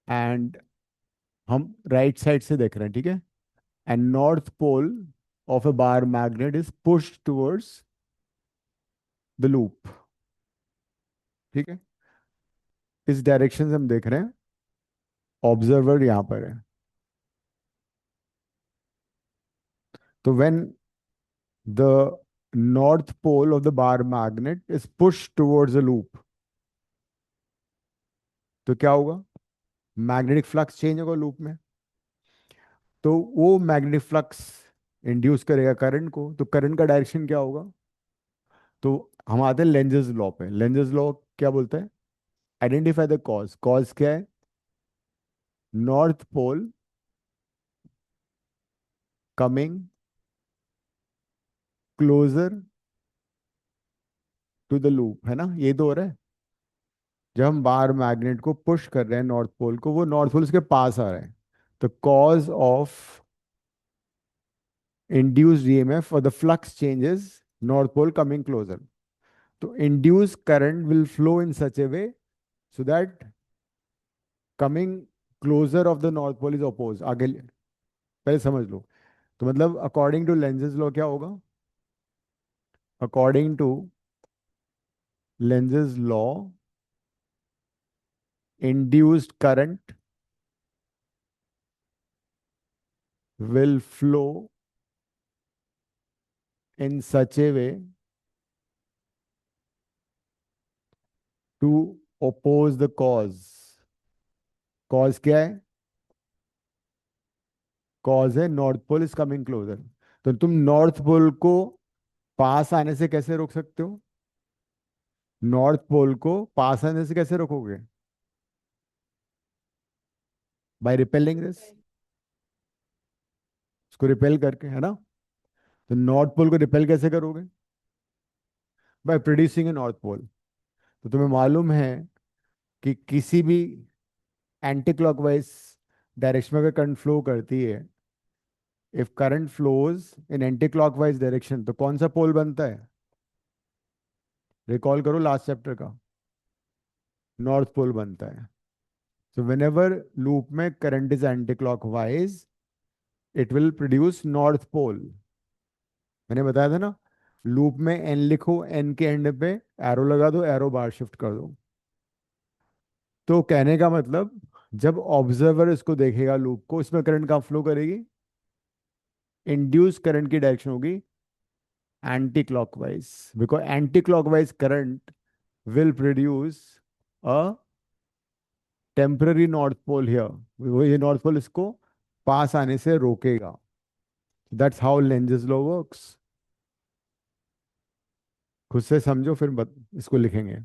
एंड हम राइट साइड से देख रहे हैं, ठीक है। And north pole of a bar magnet is pushed towards the loop, ठीक है। इस डायरेक्शन से हम देख रहे हैं, ऑब्जर्वर यहां पर है। तो when the north pole of the bar magnet is push towards the loop, तो क्या होगा, मैग्नेटिक फ्लक्स चेंज होगा लूप में। तो वो मैग्नेटिक फ्लक्स इंड्यूस करेगा करंट को, तो करंट का डायरेक्शन क्या होगा। तो हम आते हैं लेंजेस लॉ पे। लेंजेस लॉ क्या बोलता है, आइडेंटिफाई द कॉज। कॉज क्या है, north pole coming closer to the loop, है ना, ये तो हो रहा है। जब हम बार मैग्नेट को पुश कर रहे हैं नॉर्थ पोल को, वो नॉर्थ पोल उसके पास आ रहा है। तो कॉज ऑफ इंड्यूस्ड ईएमएफ और the flux changes, north pole coming closer. तो induce current will flow in such a way so that coming closer of the north pole is oppose. आगे पहले समझ लो। तो मतलब अकॉर्डिंग टू लेंजेस लॉ क्या होगा, according to Lenz's law induced current will flow in such a way to oppose the cause। cause क्या है, cause है north pole is coming closer. तो तुम नॉर्थ पोल को पास आने से कैसे रोक सकते हो, नॉर्थ पोल को पास आने से कैसे रोकोगे, बाय रिपेलिंग दिस, उसको रिपेल करके, है ना। तो नॉर्थ पोल को रिपेल कैसे करोगे, by producing a north pole. तो तुम्हें मालूम है कि किसी भी एंटी क्लॉकवाइज डायरेक्शन में अगर करंट फ्लो करती है, if current flows in anti clockwise direction, तो कौन सा पोल बनता है, रिकॉल करो लास्ट चैप्टर का, नॉर्थ पोल बनता है। सो वेन एवर लूप में current is anti clockwise, it will produce north pole. मैंने बताया था ना, लूप में एन लिखो, एन के एंड पे एरो लगा दो, एरो बार शिफ्ट कर दो। तो कहने का मतलब, जब ऑब्जर्वर इसको देखेगा लूप को, इसमें करंट कहाँ फ्लो करेगी? इंड्यूस करंट की डायरेक्शन होगी anti clockwise, because anti clockwise current will produce a temporary north pole here। वो ये नॉर्थ पोल इसको पास आने से रोकेगा। That's how Lenz's law works. खुद से समझो, फिर इसको लिखेंगे।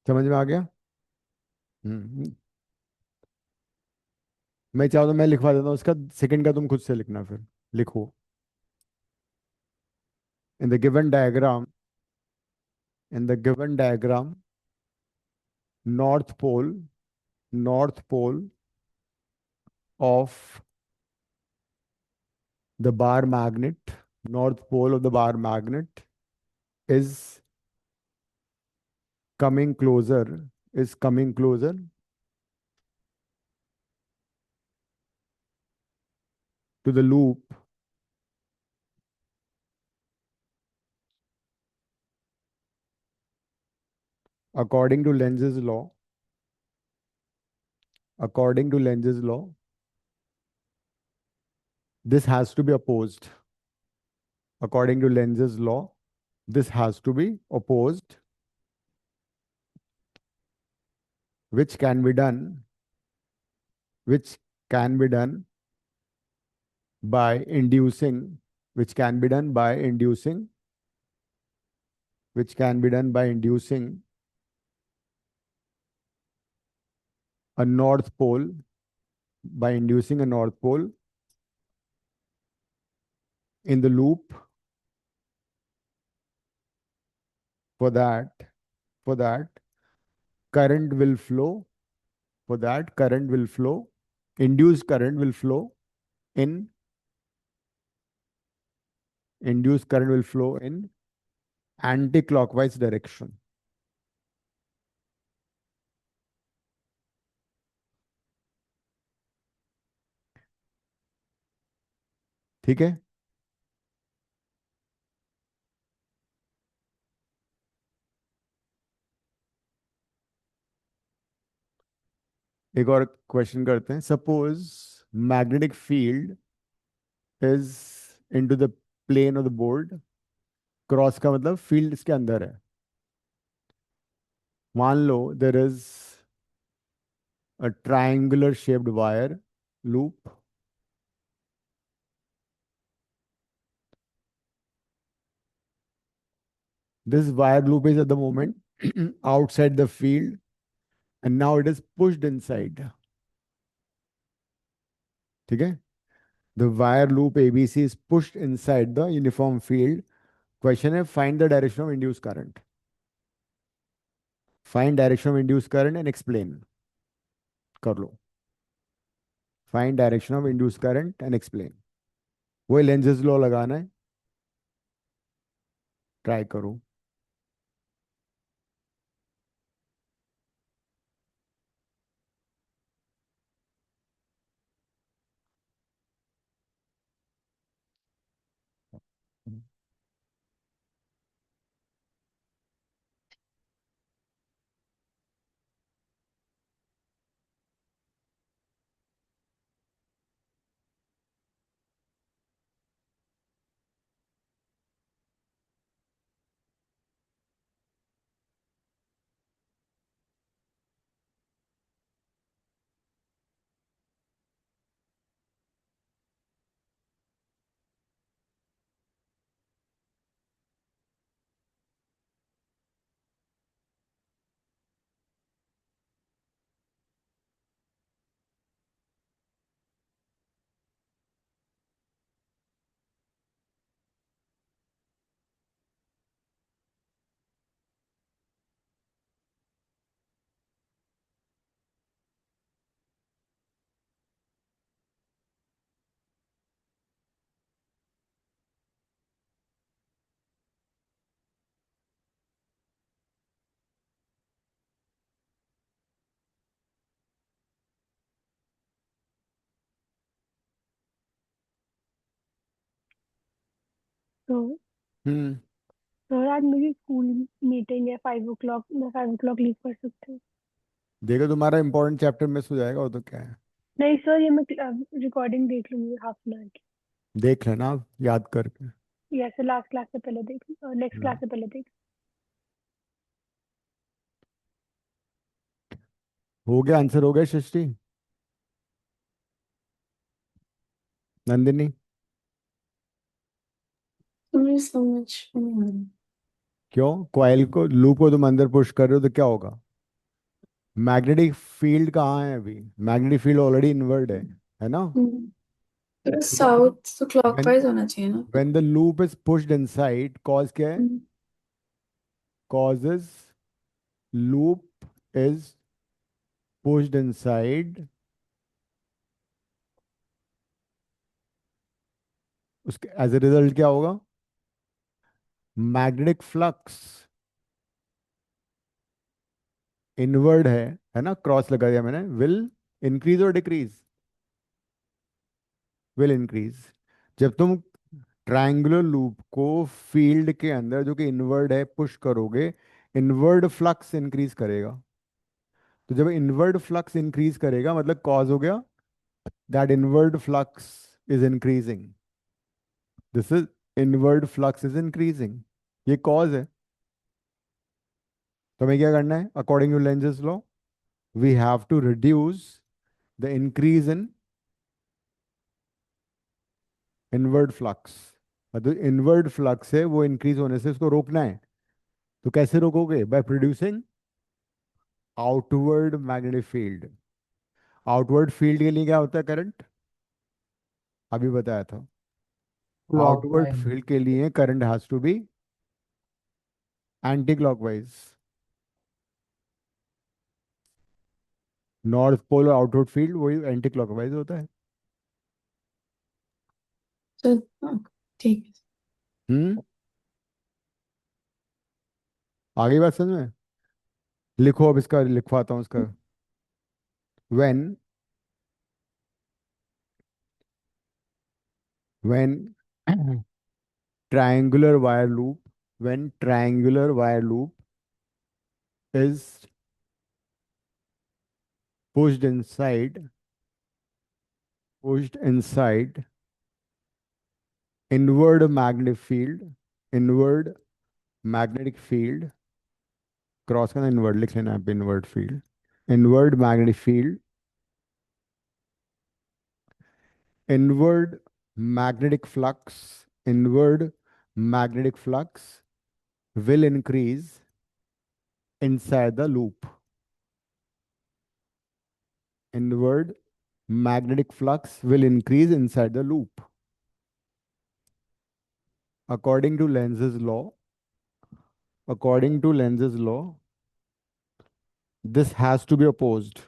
समझ में आ गया? हम्म। मैं चाहूँ तो मैं लिखवा देता हूँ, उसका सेकंड का तुम खुद से लिखना, फिर लिखो। In the given diagram, in the given diagram, north pole, north pole of the bar magnet, north pole of the bar magnet is coming closer, is coming closer to the loop according to Lenz's law. According to Lenz's law, this has to be opposed. According to Lenz's law, this has to be opposed, which can be done, which can be done by inducing, which can be done by inducing, which can be done by inducing a north pole, by inducing a north pole in the loop. For that, for that current will flow, for that current will flow, induced current will flow in, induced current will flow in anti-clockwise direction। ठीक है? एक और question करते हैं। Suppose magnetic field is into the plane of the board, cross का मतलब field इसके अंदर है। मान लो there is a triangular shaped wire loop, this wire loop is at the moment outside the field, and now it is pushed inside। ठीक है? The wire loop ABC is pushed inside the uniform field। Question है, find the direction of induced current। Find direction of induced current and explain। कर लो। Find direction of induced current and explain। वही Lenz's law लगाना है, try करो। तो हम्म sir आज मेरी school meeting है 5 o'clock, मैं 5 o'clock लीव कर सकती हूँ? देखो तुम्हारा इंपॉर्टेंट चैप्टर मिस हो जाएगा, वो तो क्या है। नहीं सर, ये मैं रिकॉर्डिंग देख लूंगी हाफ 1 hour की। देख लेना आप, याद करके। या फिर लास्ट क्लास से पहले देख, नेक्स्ट क्लास हाँ। से पहले देख। हो गया, आंसर हो गया सृष्टि? नंदिनी? मुझे समझ में नहीं आ रहा। क्यों? कॉइल को, लूप को तुम अंदर पुश कर रहे हो तो क्या होगा? मैग्नेटिक फील्ड कहाँ है अभी? मैग्नेटिक फील्ड ऑलरेडी इनवर्ड है ना? तो साउथ तो व्हेन क्लॉकवाइज होना चाहिए ना। When the loop is pushed inside, cause क्या है? Hmm, causes loop is pushed inside, उसके एज ए रिजल्ट क्या होगा? मैग्नेटिक फ्लक्स इनवर्ड है ना, क्रॉस लगा दिया मैंने, विल इंक्रीज और डिक्रीज? Will increase. जब तुम ट्रायंगुलर लूप को फील्ड के अंदर जो कि इनवर्ड है पुश करोगे, इनवर्ड फ्लक्स इंक्रीज करेगा। तो जब इनवर्ड फ्लक्स इंक्रीज करेगा मतलब कॉज हो गया, that inward flux is increasing. This is, inward flux is increasing, ये कॉज है। तो हमें क्या करना है according to Lenz's law? We have to reduce the increase in inward flux. मतलब इनवर्ड फ्लक्स है वो इंक्रीज होने से उसको रोकना है। तो कैसे रोकोगे? By producing outward magnetic field. Outward field के लिए क्या होता है? करंट, अभी बताया था। Outward clockwise. फील्ड के लिए current has to be anti clockwise. North pole और आउटवर्ड फील्ड वही एंटी क्लॉकवाइज होता है। तो हाँ, ठीक है। हम्म आगे बात समझ में? लिखो, अब इसका लिखवाता हूँ इसका। when when triangular wire loop when triangular wire loop is pushed inside pushed inside inward magnetic field, inward magnetic field, cross करना, इनवर्ड लिख लेना है, inward field, inward magnetic field, inward magnetic flux, inward magnetic flux will increase inside the loop. Inward magnetic flux will increase inside the loop. According to Lenz's law, this has to be opposed.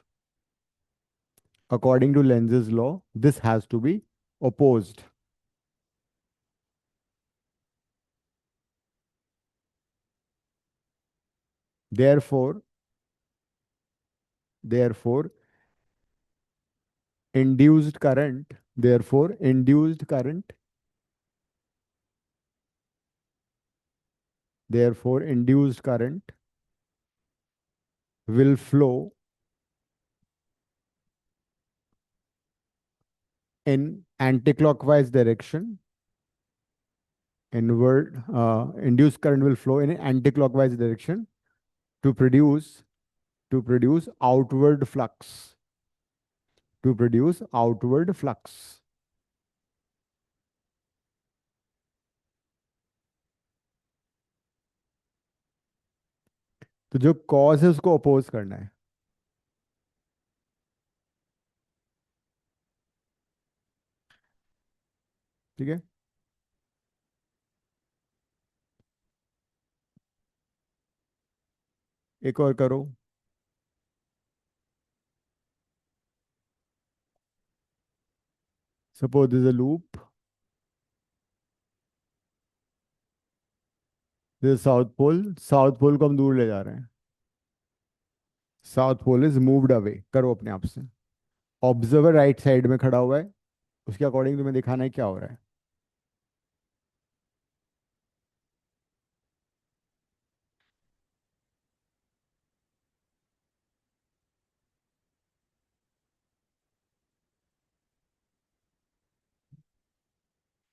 According to Lenz's law, this has to be opposed. Therefore, therefore, induced current, therefore, induced current, therefore, induced current will flow in anticlockwise direction. Induced current will flow in anticlockwise direction to produce outward flux, to produce outward flux. तो जो cause है उसको oppose करना है। ठीक है? एक और करो। Suppose this a loop, this south pole को हम दूर ले जा रहे हैं, south pole is moved away, करो अपने आप से। ऑब्जर्वर राइट साइड में खड़ा हुआ है, उसके अकॉर्डिंग तुम्हें दिखाना है क्या हो रहा है।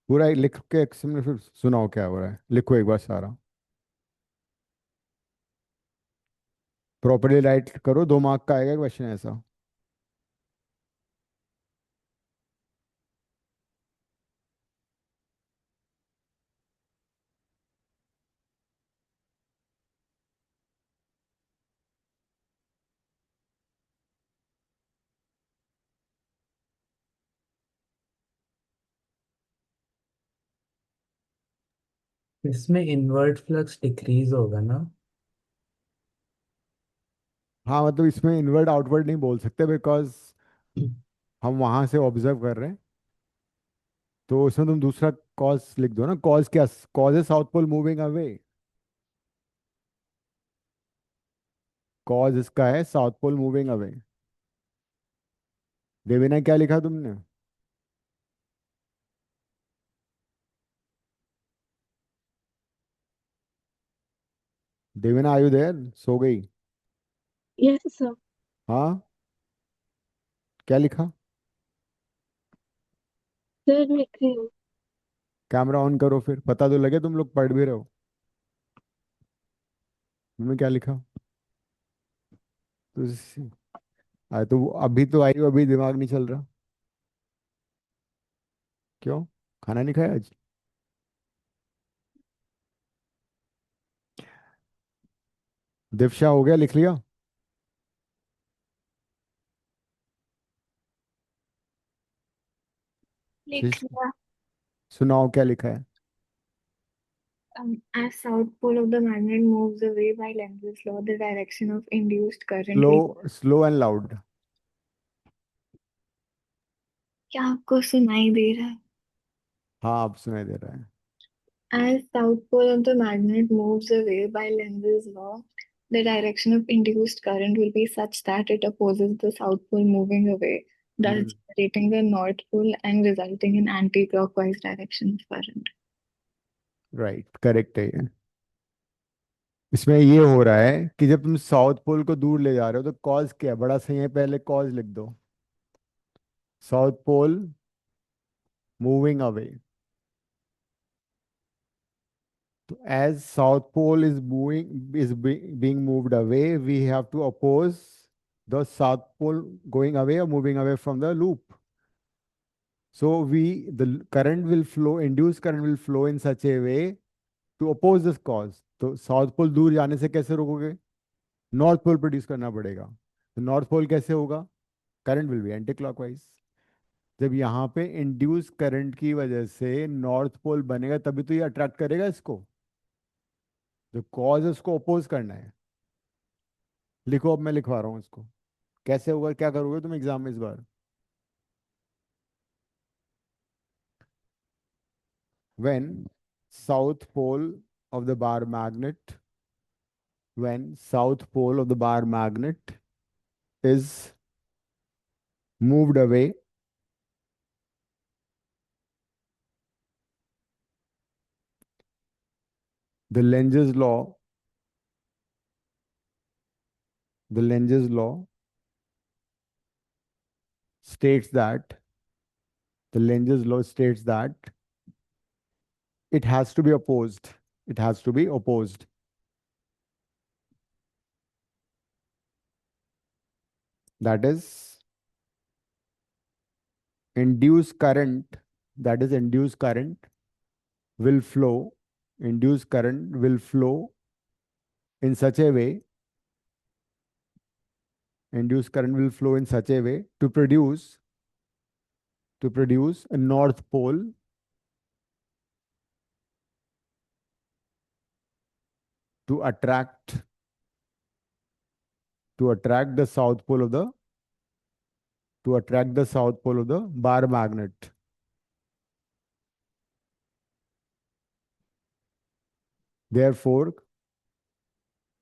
पूरा लिख के एक्सप्लेन फिर सुनाओ क्या हो रहा है, लिखो एक बार सारा, प्रॉपरली राइट करो, 2 मार्क का आएगा क्वेश्चन ऐसा। इसमें इनवर्ट फ्लक्स डिक्रीज होगा ना? हाँ मतलब इसमें इनवर्ड आउटवर्ड नहीं बोल सकते, बिकॉज हम वहां से ऑब्जर्व कर रहे हैं, तो उसमें तुम दूसरा कॉज लिख दो ना। कॉज क्या, कॉज है south pole moving away, cause इसका है south pole moving away. Devina क्या लिखा तुमने? देवीना आयु देयर, सो गई? Yes sir. हाँ, क्या लिखा? सर लिख रही हूँ। कैमरा ऑन करो, फिर पता तो लगे तुम लोग पढ़ भी रहे हो। तुमने क्या लिखा? तो तो अभी तो आई हो, अभी दिमाग नहीं चल रहा? क्यों, खाना नहीं खाया आज? दिव्या हो गया, लिख लिया? लिख शीश, लिया। सुनाओ क्या लिखा है। As south pole of the magnet moves away by Lenz's law, the direction of induced current slow, will. Slow and loud. क्या आपको सुनाई दे रहा है? हाँ अब सुनाई दे रहा है। As south pole of the magnet moves away by Lenz's law, the direction of induced current will be such that it opposes the south pole moving away, thus generating the north pole and resulting in anti-clockwise direction of current. Right, correct है ये। इसमें ये हो रहा है कि जब तुम साउथ पोल को दूर ले जा रहे हो तो कॉज क्या है, बड़ा सही है, पहले कॉज लिख दो। साउथ पोल मूविंग अवे, तो as south pole is moving, is being moved away, we have to oppose the south pole going away or moving away from the loop. So the current will flow, induced current will flow in such a way to oppose this cause. तो south pole दूर जाने से कैसे रोकोगे? North pole produce करना पड़ेगा। तो north pole कैसे होगा? Current will B anti clockwise. जब यहाँ पे इंड्यूस करंट की वजह से नॉर्थ पोल बनेगा, तभी तो ये अट्रैक्ट करेगा इसको। जो कॉज है उसको अपोज करना है। लिखो, अब मैं लिखवा रहा हूँ इसको। कैसे होगा, क्या करोगे तुम एग्जाम में इस बार? when south pole of the bar magnet when south pole of the bar magnet is moved away, the Lentz's law the Lentz's law states that the Lentz's law states that it has to be opposed. It has to be opposed. That is induced current, that is induced current will flow, induced current will flow in such a way, induced current will flow in such a way to produce a north pole to attract the south pole of the bar magnet. Therefore,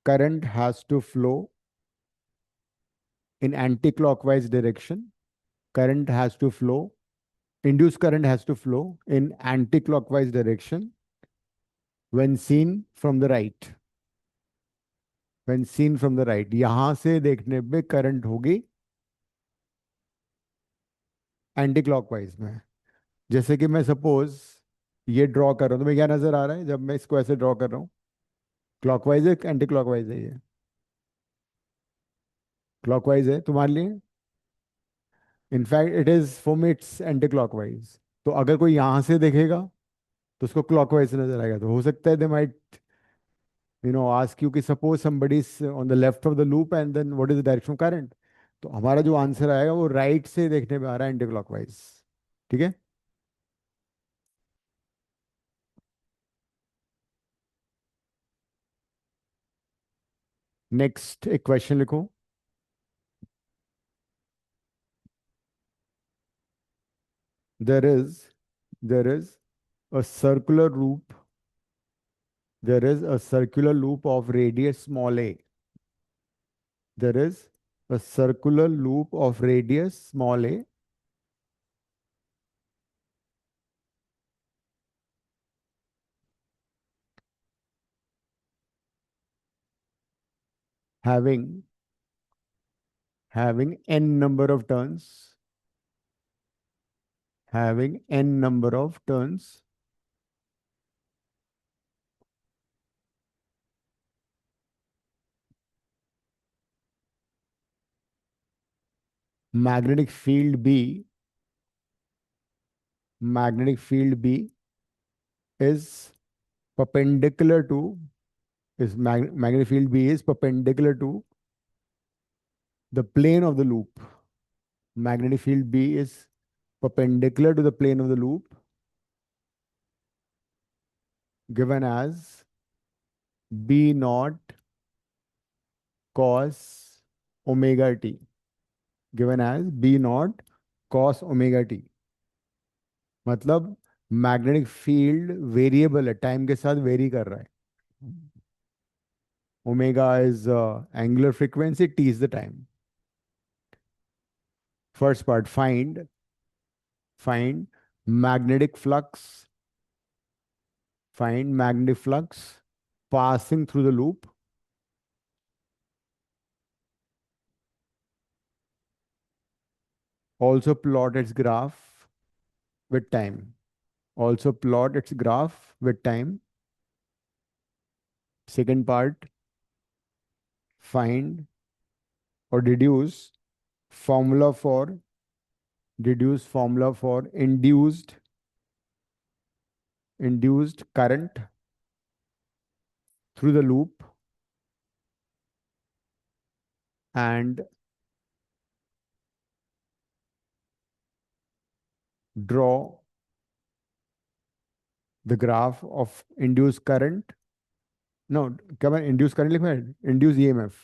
current has to flow in anti-clockwise direction. Current has to flow, induced current has to flow in anti-clockwise direction when seen from the right. When seen from the right, यहां से देखने पे current होगी anti clockwise में। जैसे कि मैं suppose ये ड्रॉ कर रहा हूँ, तुम्हें क्या नजर आ रहा है जब मैं इसको ऐसे ड्रॉ कर रहा हूँ? क्लॉकवाइज है, एंटी क्लॉकवाइज है? ये क्लॉकवाइज है तुम्हारे लिए। In fact it is for me it's anti clockwise. तो अगर कोई यहाँ से देखेगा तो उसको क्लॉकवाइज नजर आएगा। तो हो सकता है दे माइट आस्क यू कि suppose somebody is on the left of the loop and then what is the direction of current। तो हमारा जो आंसर आएगा वो राइट से देखने में आ रहा है, एंटी क्लॉकवाइज। ठीक है। नेक्स्ट एक क्वेश्चन लिखो। there is there is a circular loop there is a circular loop of radius small a. There is a circular loop of radius small a having n number of turns, having n number of turns. Magnetic field B, magnetic field B is perpendicular to magnetic field B is perpendicular to the plane of the loop. Magnetic field B is perpendicular to the plane of the loop, given as B naught cos omega t, given as B naught cos omega t। मतलब magnetic field variable है, time के साथ very कर रहा है। Omega is angular frequency, T is the time. First part, find magnetic flux, find magnetic flux passing through the loop, also plot its graph with time, also plot its graph with time। Second part, find or formula for deduce formula for induced current through the loop and draw the graph of induced current। No, क्या मैं induced current लिखा है? Induced EMF।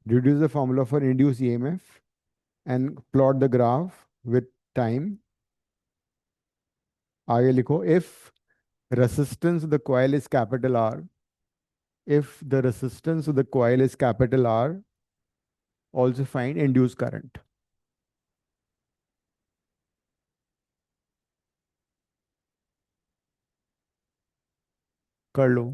Deduce the formula for induced EMF and plot the graph with time। आगे लिखो, if resistance of the coil is capital R, if the resistance of the coil is capital R, also find induced current। कर लो।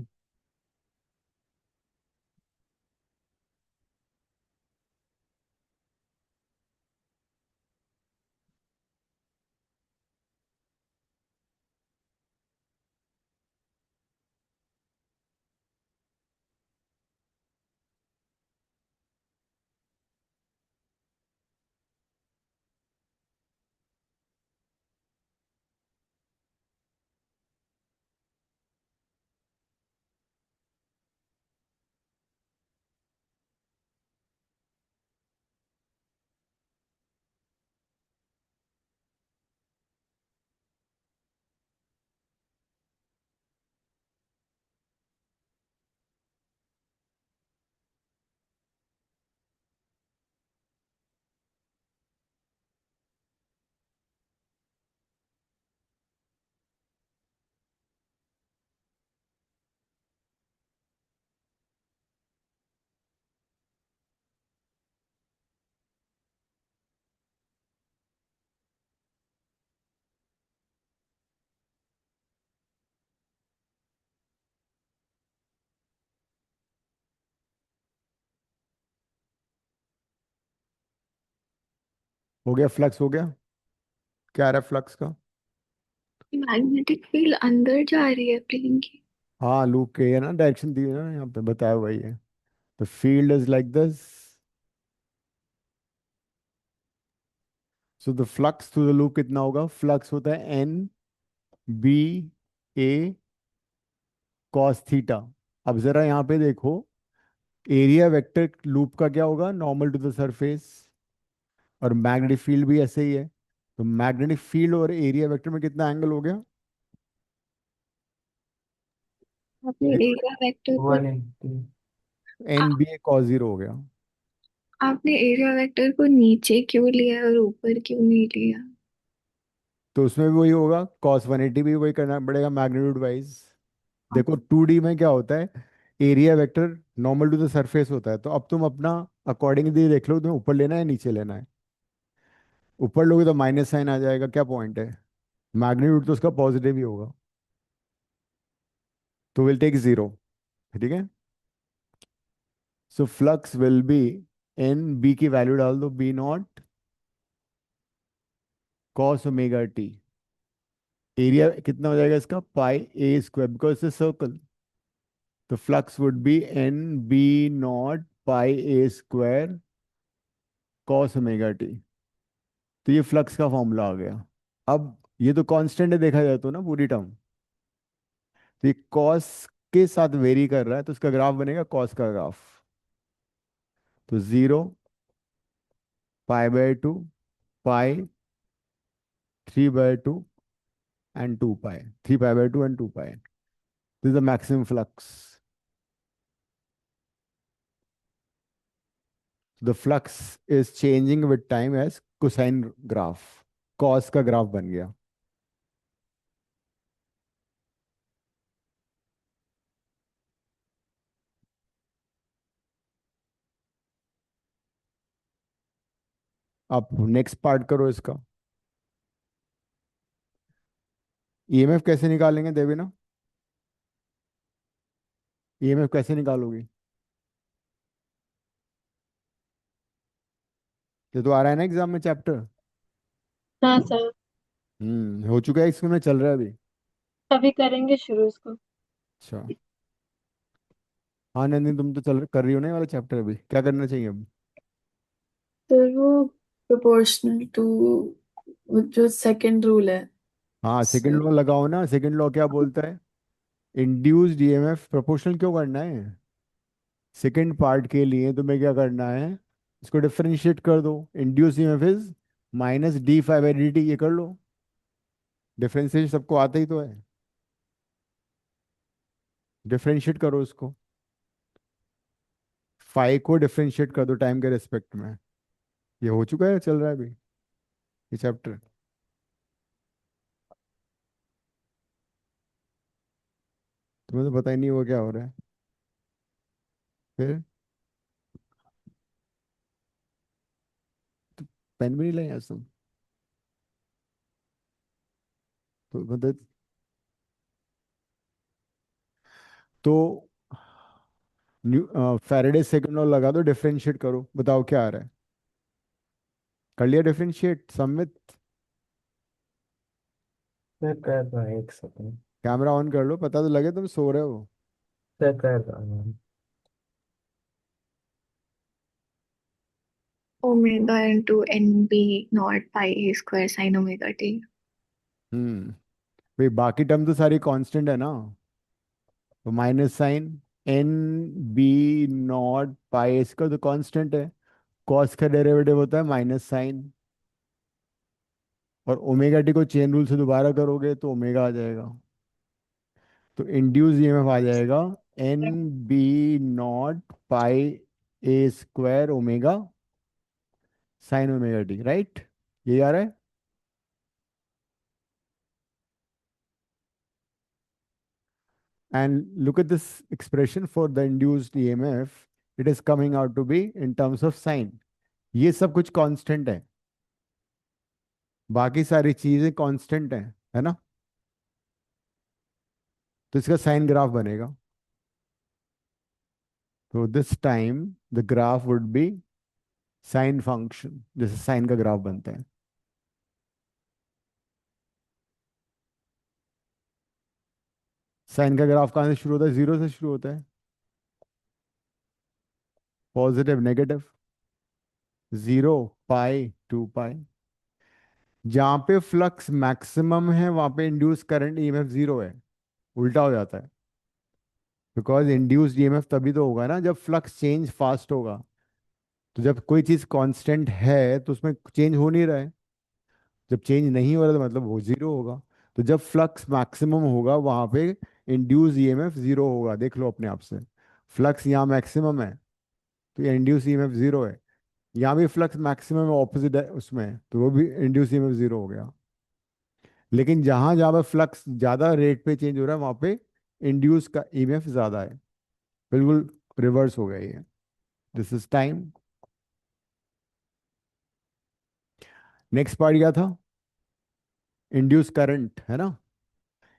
हो गया, flux हो गया। क्या आ रहा है फ्लक्स का? मैग्नेटिक फील्ड अंदर जा रही है प्लेन की। हाँ, लूप के है ना, डायरेक्शन दी है ना यहाँ पे, बताया हुआ ही है। The field is like this, so the flux through the loop कितना होगा? फ्लक्स होता है एन बी ए कॉस थीटा। अब जरा यहाँ पे देखो, एरिया वेक्टर लूप का क्या होगा? Normal to the surface. और मैग्नेटिक फील्ड भी ऐसे ही है, तो मैग्नेटिक फील्ड और एरिया वेक्टर में कितना एंगल हो गया? आपने देखो, एरिया वेक्टर को 180। एन बी ए कॉस जीरो हो गया। आपने एरिया वेक्टर को नीचे क्यों लिया और ऊपर क्यों नहीं लिया? तो उसमें भी वही होगा, कॉस 180 भी वही करना पड़ेगा मैग्नीट्यूड वाइज। देखो 2D में क्या होता है, area vector normal to the surface होता है, तो अब तुम अपना अकॉर्डिंगली देख लो, तुम्हें ऊपर लेना है नीचे लेना है। ऊपर लोगे तो माइनस साइन आ जाएगा, क्या पॉइंट है? मैग्नीट्यूड तो उसका पॉजिटिव ही होगा, तो विल टेक जीरो। ठीक है, so flux will be, N B की वैल्यू डाल दो, B naught cos omega t. Area कितना हो जाएगा इसका? Pi A square, because it's circle. तो flux would be N B not pi A square cos omega t. तो ये फ्लक्स का फॉर्मूला आ गया। अब ये तो कांस्टेंट है देखा जाए तो ना, पूरी टर्म। तो ये कॉस के साथ वेरी कर रहा है, तो उसका ग्राफ बनेगा कॉस का ग्राफ। तो 0, pi, pi, 3/2 and 2 pi, 3 pi and 2 pi. This is the maximum flux. The flux is changing with time as cosine graph, cos का ग्राफ बन गया। अब नेक्स्ट पार्ट करो इसका। ईएमएफ कैसे निकालेंगे देवीना? ईएमएफ कैसे निकालोगी? ये तो आ रहा है ना एग्जाम में चैप्टर। हाँ सर। हो चुका है, स्कूल में चल रहा है अभी? अभी करेंगे शुरू इसको। अच्छा। हाँ नंदिनी, तुम तो चल कर रही हो ना ये वाला चैप्टर, अभी क्या करना चाहिए अब? तो वो प्रोपोर्शनल टू जो सेकंड रूल है। हाँ, सेकंड So, लॉ लगाओ ना। सेकंड लॉ क्या बोलता है? इंड्यूस्ड ईएमएफ प्रोपोर्शनल क्यों करना है? सेकंड पार्ट के लिए तुम्हें क्या करना है, इसको डिफरेंशिएट कर दो। Induce EMF is minus d phi by d t, ये कर लो। डिफरेंशिएशन सबको आता ही तो है, डिफरेंशिएट करो इसको। फाई को डिफरेंशिएट कर दो टाइम के रिस्पेक्ट में। ये हो चुका है, चल रहा है अभी ये चैप्टर। तुम्हें तो पता ही नहीं हुआ क्या हो रहा है फिर। पेन भी नहीं लाए आज तुम? तो मतलब, तो फैराडे सेकंड लॉ लगा दो, डिफरेंशिएट करो, बताओ क्या आ रहा है। कर लिया डिफरेंशिएट सम्मित? सर कर रहा है, एक सेकंड। कैमरा ऑन कर लो, पता तो लगे तुम सो रहे हो। सर कर रहा हूँ। Omega into N B not pi A square sine omega T. Hmm भाई, बाकी टर्म तो सारी कांस्टेंट है ना। तो minus sine N B not pi, इसका तो कांस्टेंट है। कॉस का डेरिवेटिव होता है माइनस साइन। और ओमेगा टी को चेन रूल से दोबारा करोगे तो ओमेगा आ जाएगा। तो इंड्यूस ईएमएफ आ जाएगा N B not pi A square omega sine omega t, right? ये आ रहा है। And look at this expression for the induced EMF. It is coming out to be in terms of sine. ये सब कुछ constant है, बाकी सारी चीजें कांस्टेंट है ना? तो इसका साइन ग्राफ बनेगा। तो this time the graph would be sine function, जैसे साइन का ग्राफ बनता है। साइन का ग्राफ कहाँ से शुरू होता है? जीरो से शुरू होता है। Positive negative, zero, pi, two pi. जहां पे फ्लक्स मैक्सिमम है वहां पे इंड्यूस करंट ईएमएफ जीरो है। उल्टा हो जाता है, बिकॉज इंड्यूस्ड ईएमएफ तभी तो होगा ना जब फ्लक्स चेंज फास्ट होगा। तो जब कोई चीज कांस्टेंट है तो उसमें चेंज हो नहीं रहा है। जब चेंज नहीं हो रहा तो मतलब वो जीरो होगा। तो जब फ्लक्स मैक्सिमम होगा वहां पे इंड्यूस ईएमएफ जीरो होगा। देख लो अपने आप से, फ्लक्स यहाँ मैक्सिमम है तो ये इंड्यूस ईएमएफ जीरो है। यहाँ भी फ्लक्स मैक्सिमम है ऑपोजिट है उसमें, तो वो भी इंड्यूस ईएमएफ जीरो हो गया। लेकिन जहां जहां पे फ्लक्स ज्यादा रेट पे चेंज हो रहा है वहां पे इंड्यूस का ईएमएफ ज्यादा है। बिल्कुल रिवर्स हो गया ये। This is time. Next part क्या था? इंड्यूस करंट, है ना?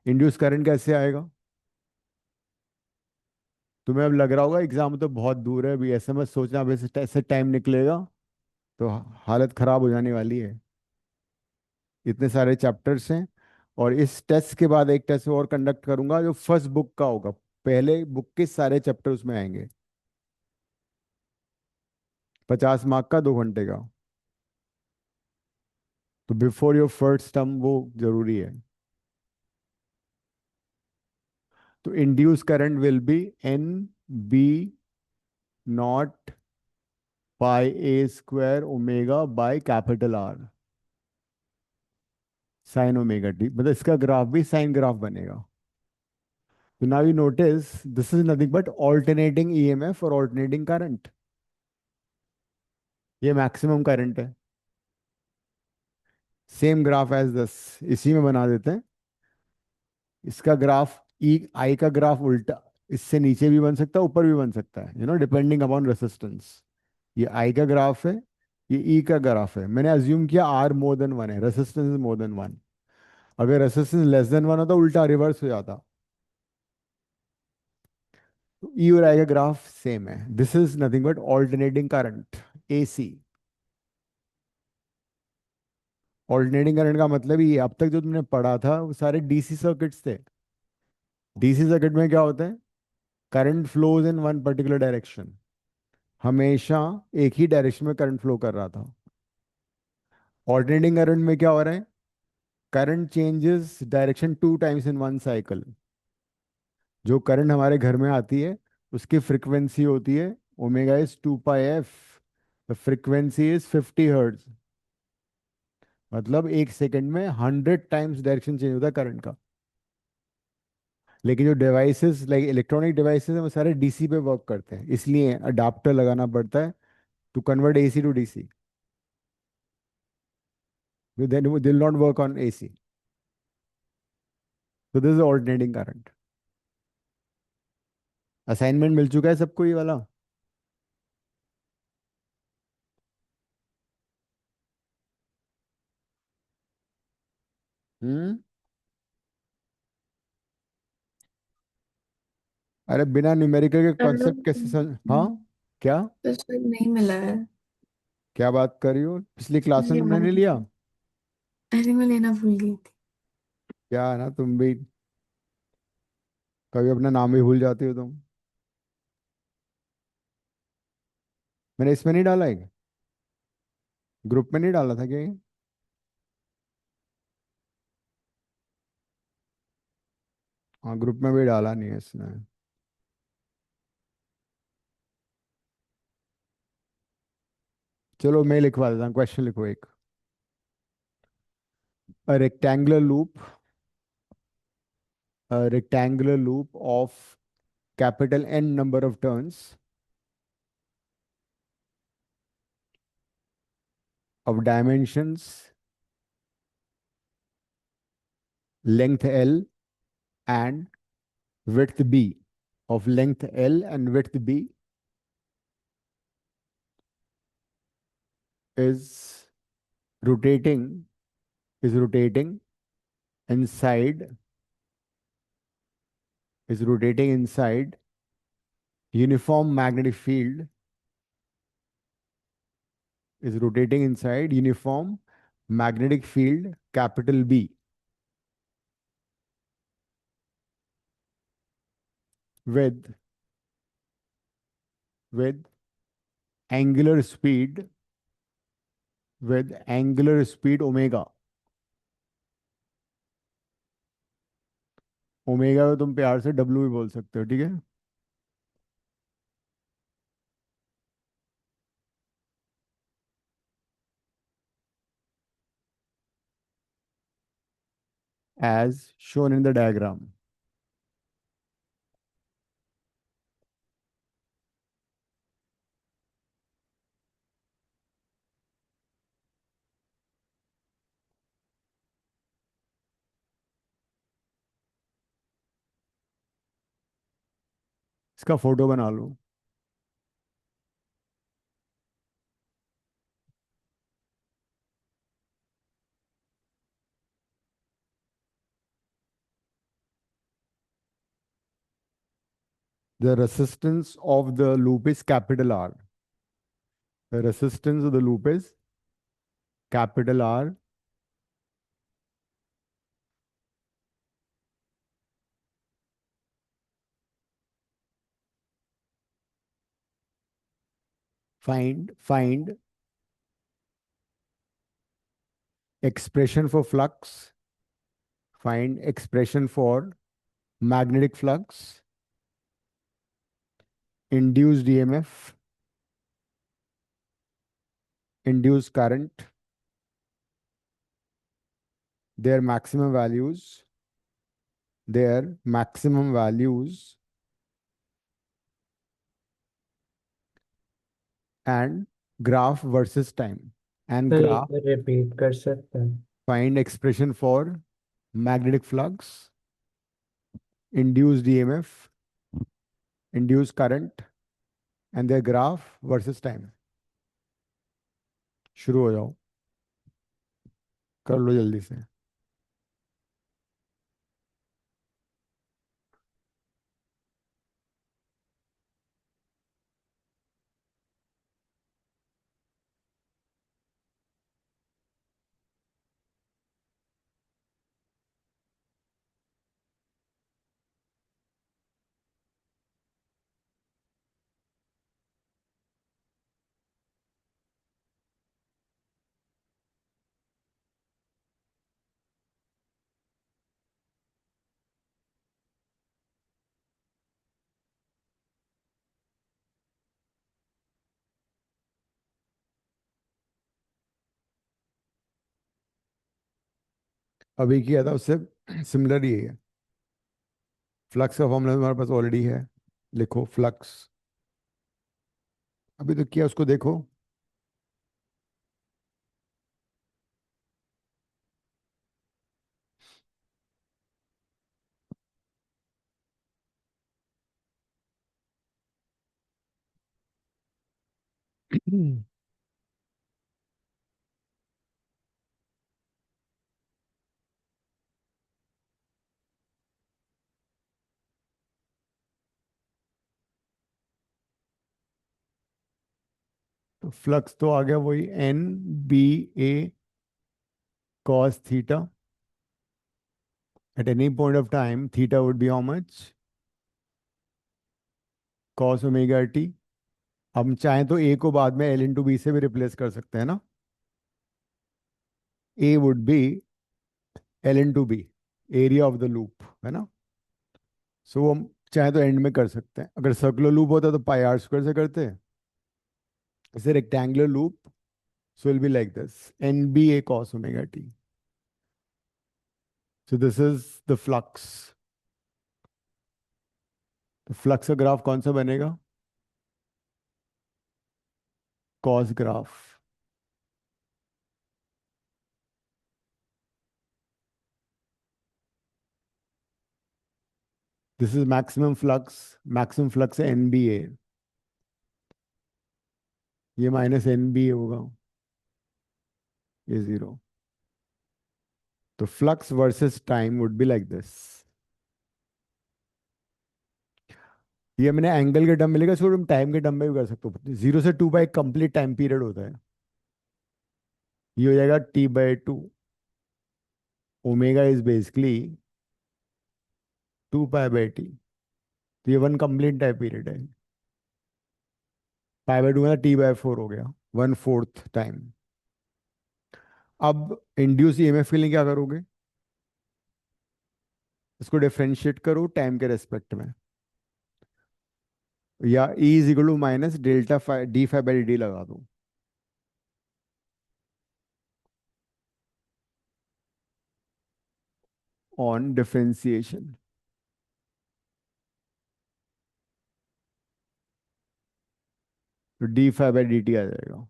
इंड्यूस करंट कैसे आएगा? तुम्हें अब लग रहा होगा एग्जाम तो बहुत दूर है, अभी ऐसे मत सोचना अब ऐसे टाइम निकलेगा तो हालत खराब हो जाने वाली है। इतने सारे चैप्टर्स हैं, और इस टेस्ट के बाद एक टेस्ट और कंडक्ट करूंगा जो फर्स्ट बुक का होगा। पहले बुक के सारे चैप्टर उसमें आएंगे। 50 मार्क का, 2 घंटे का। तो बिफोर योर फर्स्ट टर्म वो जरूरी है। तो induce current will be N B not pi A square omega by capital R sine omega t. मतलब इसका ग्राफ भी साइन ग्राफ बनेगा। तो now you notice this is nothing but alternating EMF और ऑल्टरनेटिंग करंट। ये maximum current है। Same graph as this, इसी में बना देते हैं। इसका ग्राफ ई आई का ग्राफ उल्टा, इससे नीचे भी बन सकता है ऊपर भी बन सकता है, डिपेंडिंग अपॉन रेसिस्टेंस। ये आई का ग्राफ है, ये ई का ग्राफ है। मैंने अज्यूम किया आर मोर देन वन है, रेसिस्टेंस मोर देन वन। अगर रेसिस्टेंस लेस देन वन होता उल्टा रिवर्स हो जाता। तो ई और आई का ग्राफ सेम है। This is nothing but alternating current, AC. Alternating current का मतलब ये, अब तक जो तुमने पढ़ा था वो सारे डीसी सर्किट्स थे। डीसी सर्किट में क्या होता है? Current flows in one particular direction. हमेशा एक ही डायरेक्शन में करंट फ्लो कर रहा था। ऑल्टरनेटिंग करंट में क्या हो रहा है? Current changes direction 2 times in one cycle. जो करंट हमारे घर में आती है उसकी फ्रीक्वेंसी होती है omega is 2 pi F. The frequency is 50 hertz. मतलब 1 सेकंड में 100 टाइम्स डायरेक्शन चेंज होता है करंट का। लेकिन जो डिवाइसेस लाइक इलेक्ट्रॉनिक डिवाइसेस हैं वो सारे डीसी पे वर्क करते हैं, इसलिए अडाप्टर लगाना पड़ता है to convert AC to DC. Then they will not work on AC. तो this is alternating current. Assignment मिल चुका है सबको ये वाला? हम्म। अरे बिना न्यूमेरिकल के चलो। कॉन्सेप्ट कैसे समझ? हाँ, क्या? तो शायद नहीं मिला है। क्या बात कर रही हो? पिछली क्लास में तुमने यार, नहीं लिया? अरे मैं लेना भूल गई थी। क्या है ना, तुम भी कभी अपना नाम भी भूल जाती हो तुम। मैंने इसमें नहीं डाला है, ग्रुप में नहीं डाला था क्या ये? हाँ, ग्रुप में भी डाला नहीं है इसने। चलो मैं लिखवा देता हूँ, क्वेश्चन लिखो एक। A rectangular loop, a rectangular loop of capital N number of turns of dimensions length L and width B, of length L and width B, is rotating is rotating inside is rotating inside uniform magnetic field is rotating inside uniform magnetic field capital B. with with angular speed omega. Omega को तुम प्यार से W भी बोल सकते हो, ठीक है। as shown in the diagram. इसका फोटो बना लो। The resistance of the loop is capital R. The resistance of the loop is capital R. Find expression for flux. Find expression for magnetic flux, induced EMF, induced current, their maximum values, and graph versus time. And sir एक graph, बार repeat कर सकते हैं? find expression for magnetic flux, induced EMF, induced current, and their graph versus time. शुरू हो जाओ, कर लो जल्दी से। अभी किया था उससे सिमिलर ही है। फ्लक्स का फॉर्मूला तुम्हारे पास ऑलरेडी है, लिखो फ्लक्स। अभी तो किया, उसको देखो। तो फ्लक्स तो आ गया वही NBA cos theta. At any point of time, theta would be how much? Cos omega t. हम चाहें तो A को बाद में L into B से भी रिप्लेस कर सकते हैं ना। A would be L into B, area of the loop, है ना। सो हम चाहे तो एंड में कर सकते हैं। अगर सर्कुलर लूप होता तो पाई आर स्क्वायर से करते हैं। इसे rectangular loop, so it'll be like this, NBA cos omega t. So this is the flux. तो फ्लक्स का ग्राफ कौन सा बनेगा? cos graph. This is maximum flux है NBA। ये माइनस NBA होगा, ये जीरो। तो flux versus time would be like this. ये मैंने एंगल के टर्म में लिखा, इसको तुम टाइम के टर्म में भी कर सकते हो। 0 से 2 बाई कंप्लीट टाइम पीरियड होता है। ये हो जाएगा T/2। Omega is basically 2 pi by T. तो ये 1 कंप्लीट टाइम पीरियड है। पाई/2 में T/4 हो गया, 1/4 टाइम। अब इंड्यूस ईएमएफ के लिए क्या करोगे? इसको डिफरेंशिएट करो टाइम के रेस्पेक्ट में, या E माइनस डेल्टा d/dt लगा दो। ऑन डिफरेंशिएशन, तो d/dt आ जाएगा,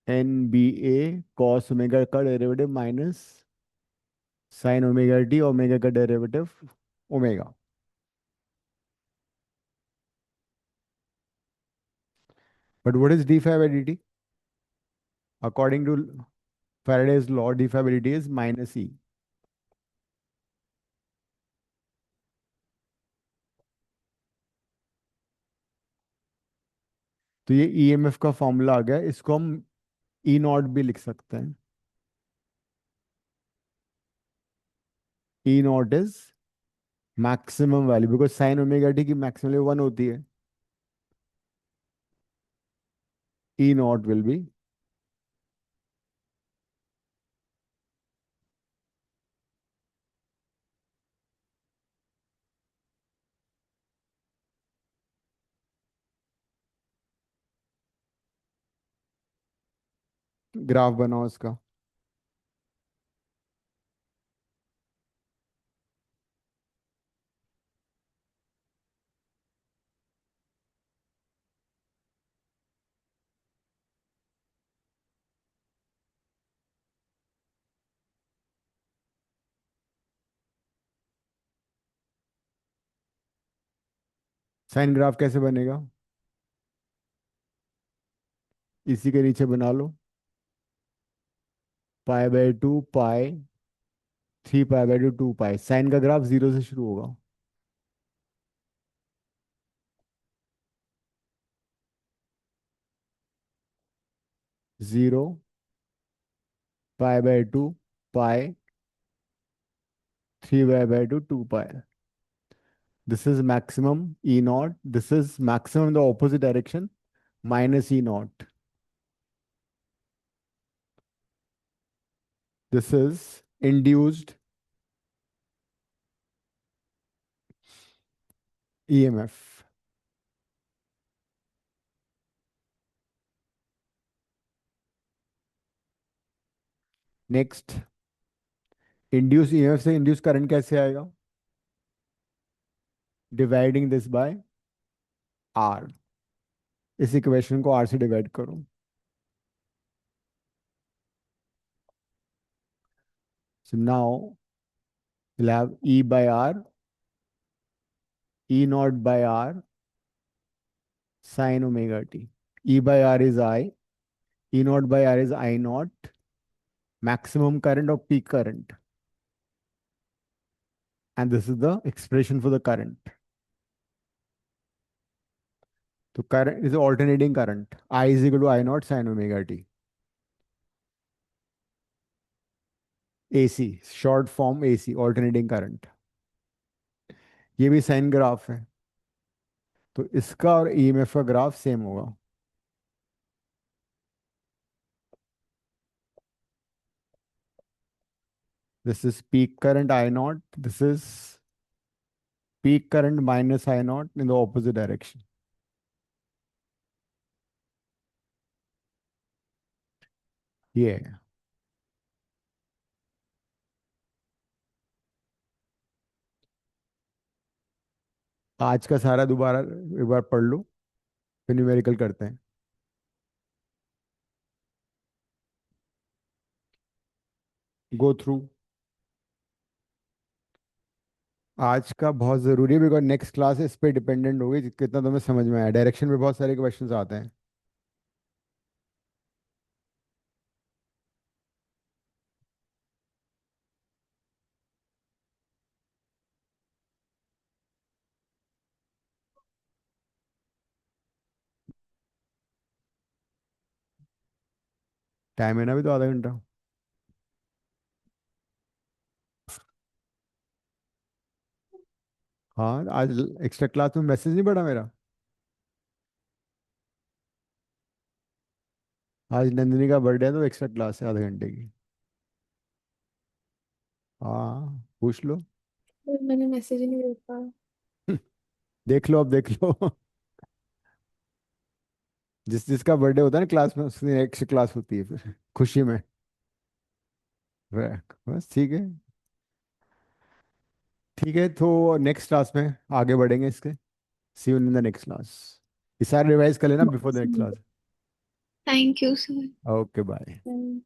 NBA cos ओमेगा का derivative minus sine omega T, omega का derivative omega. But what is d/dt? According to Faraday's law, d/dt is minus E. तो ये ईएमएफ का formula आ गया, इसको हम E0 भी लिख सकते हैं। E0 is maximum value, because sign omega T की मैक्सिमम वैल्यू 1 होती है। E0 विल बी ग्राफ बनाओ इसका। साइन ग्राफ कैसे बनेगा? इसी के नीचे बना लो, π/2 पाई, 3π/2 2 पाई। साइन का ग्राफ 0 से शुरू होगा। Zero, π/2 pi, 3π/2 2 pi. This is maximum E0. This is maximum in the opposite direction, minus E0. This is induced EMF. Next, induced EMF से induced current कैसे आएगा? Dividing this by R. इस equation को R से divide करो। So now we'll have E by R, E0 by R, sin omega t. E by R is I, E0 by R is I0, maximum current or peak current. And this is the expression for the current. So current is alternating current. I is equal to I0 sin omega t. AC, short form AC, alternating current. ये भी sine graph है, तो इसका और EMF का graph same होगा। This is peak current I0. This is peak current minus I0 in the opposite direction. ये है। आज का सारा दोबारा एक बार पढ़ लो, फिर न्यूमेरिकल करते हैं। Go through. आज का बहुत जरूरी है, बिकॉज नेक्स्ट क्लास इस पे डिपेंडेंट होगी कितना तुम्हें समझ में आया। डायरेक्शन में बहुत सारे क्वेश्चंस आते हैं। टाइम है ना अभी तो, आधा घंटा। हाँ, आज एक्स्ट्रा क्लास में मैसेज नहीं पड़ा मेरा। आज नंदिनी का बर्थडे है तो एक्स्ट्रा क्लास है आधे घंटे की। हाँ, पूछ लो। पर मैंने मैसेज ही नहीं देखा। देख लो, अब देख लो। जिसका बर्थडे होता है ना क्लास में, उसकी एक्स्ट्रा क्लास होती है फिर खुशी में। बस ठीक है। ठीक है, तो नेक्स्ट क्लास में आगे बढ़ेंगे इसके। See you in the next class. ये सारे रिवाइज कर लेना before the next class. Thank you, sir. Okay, bye. Hmm.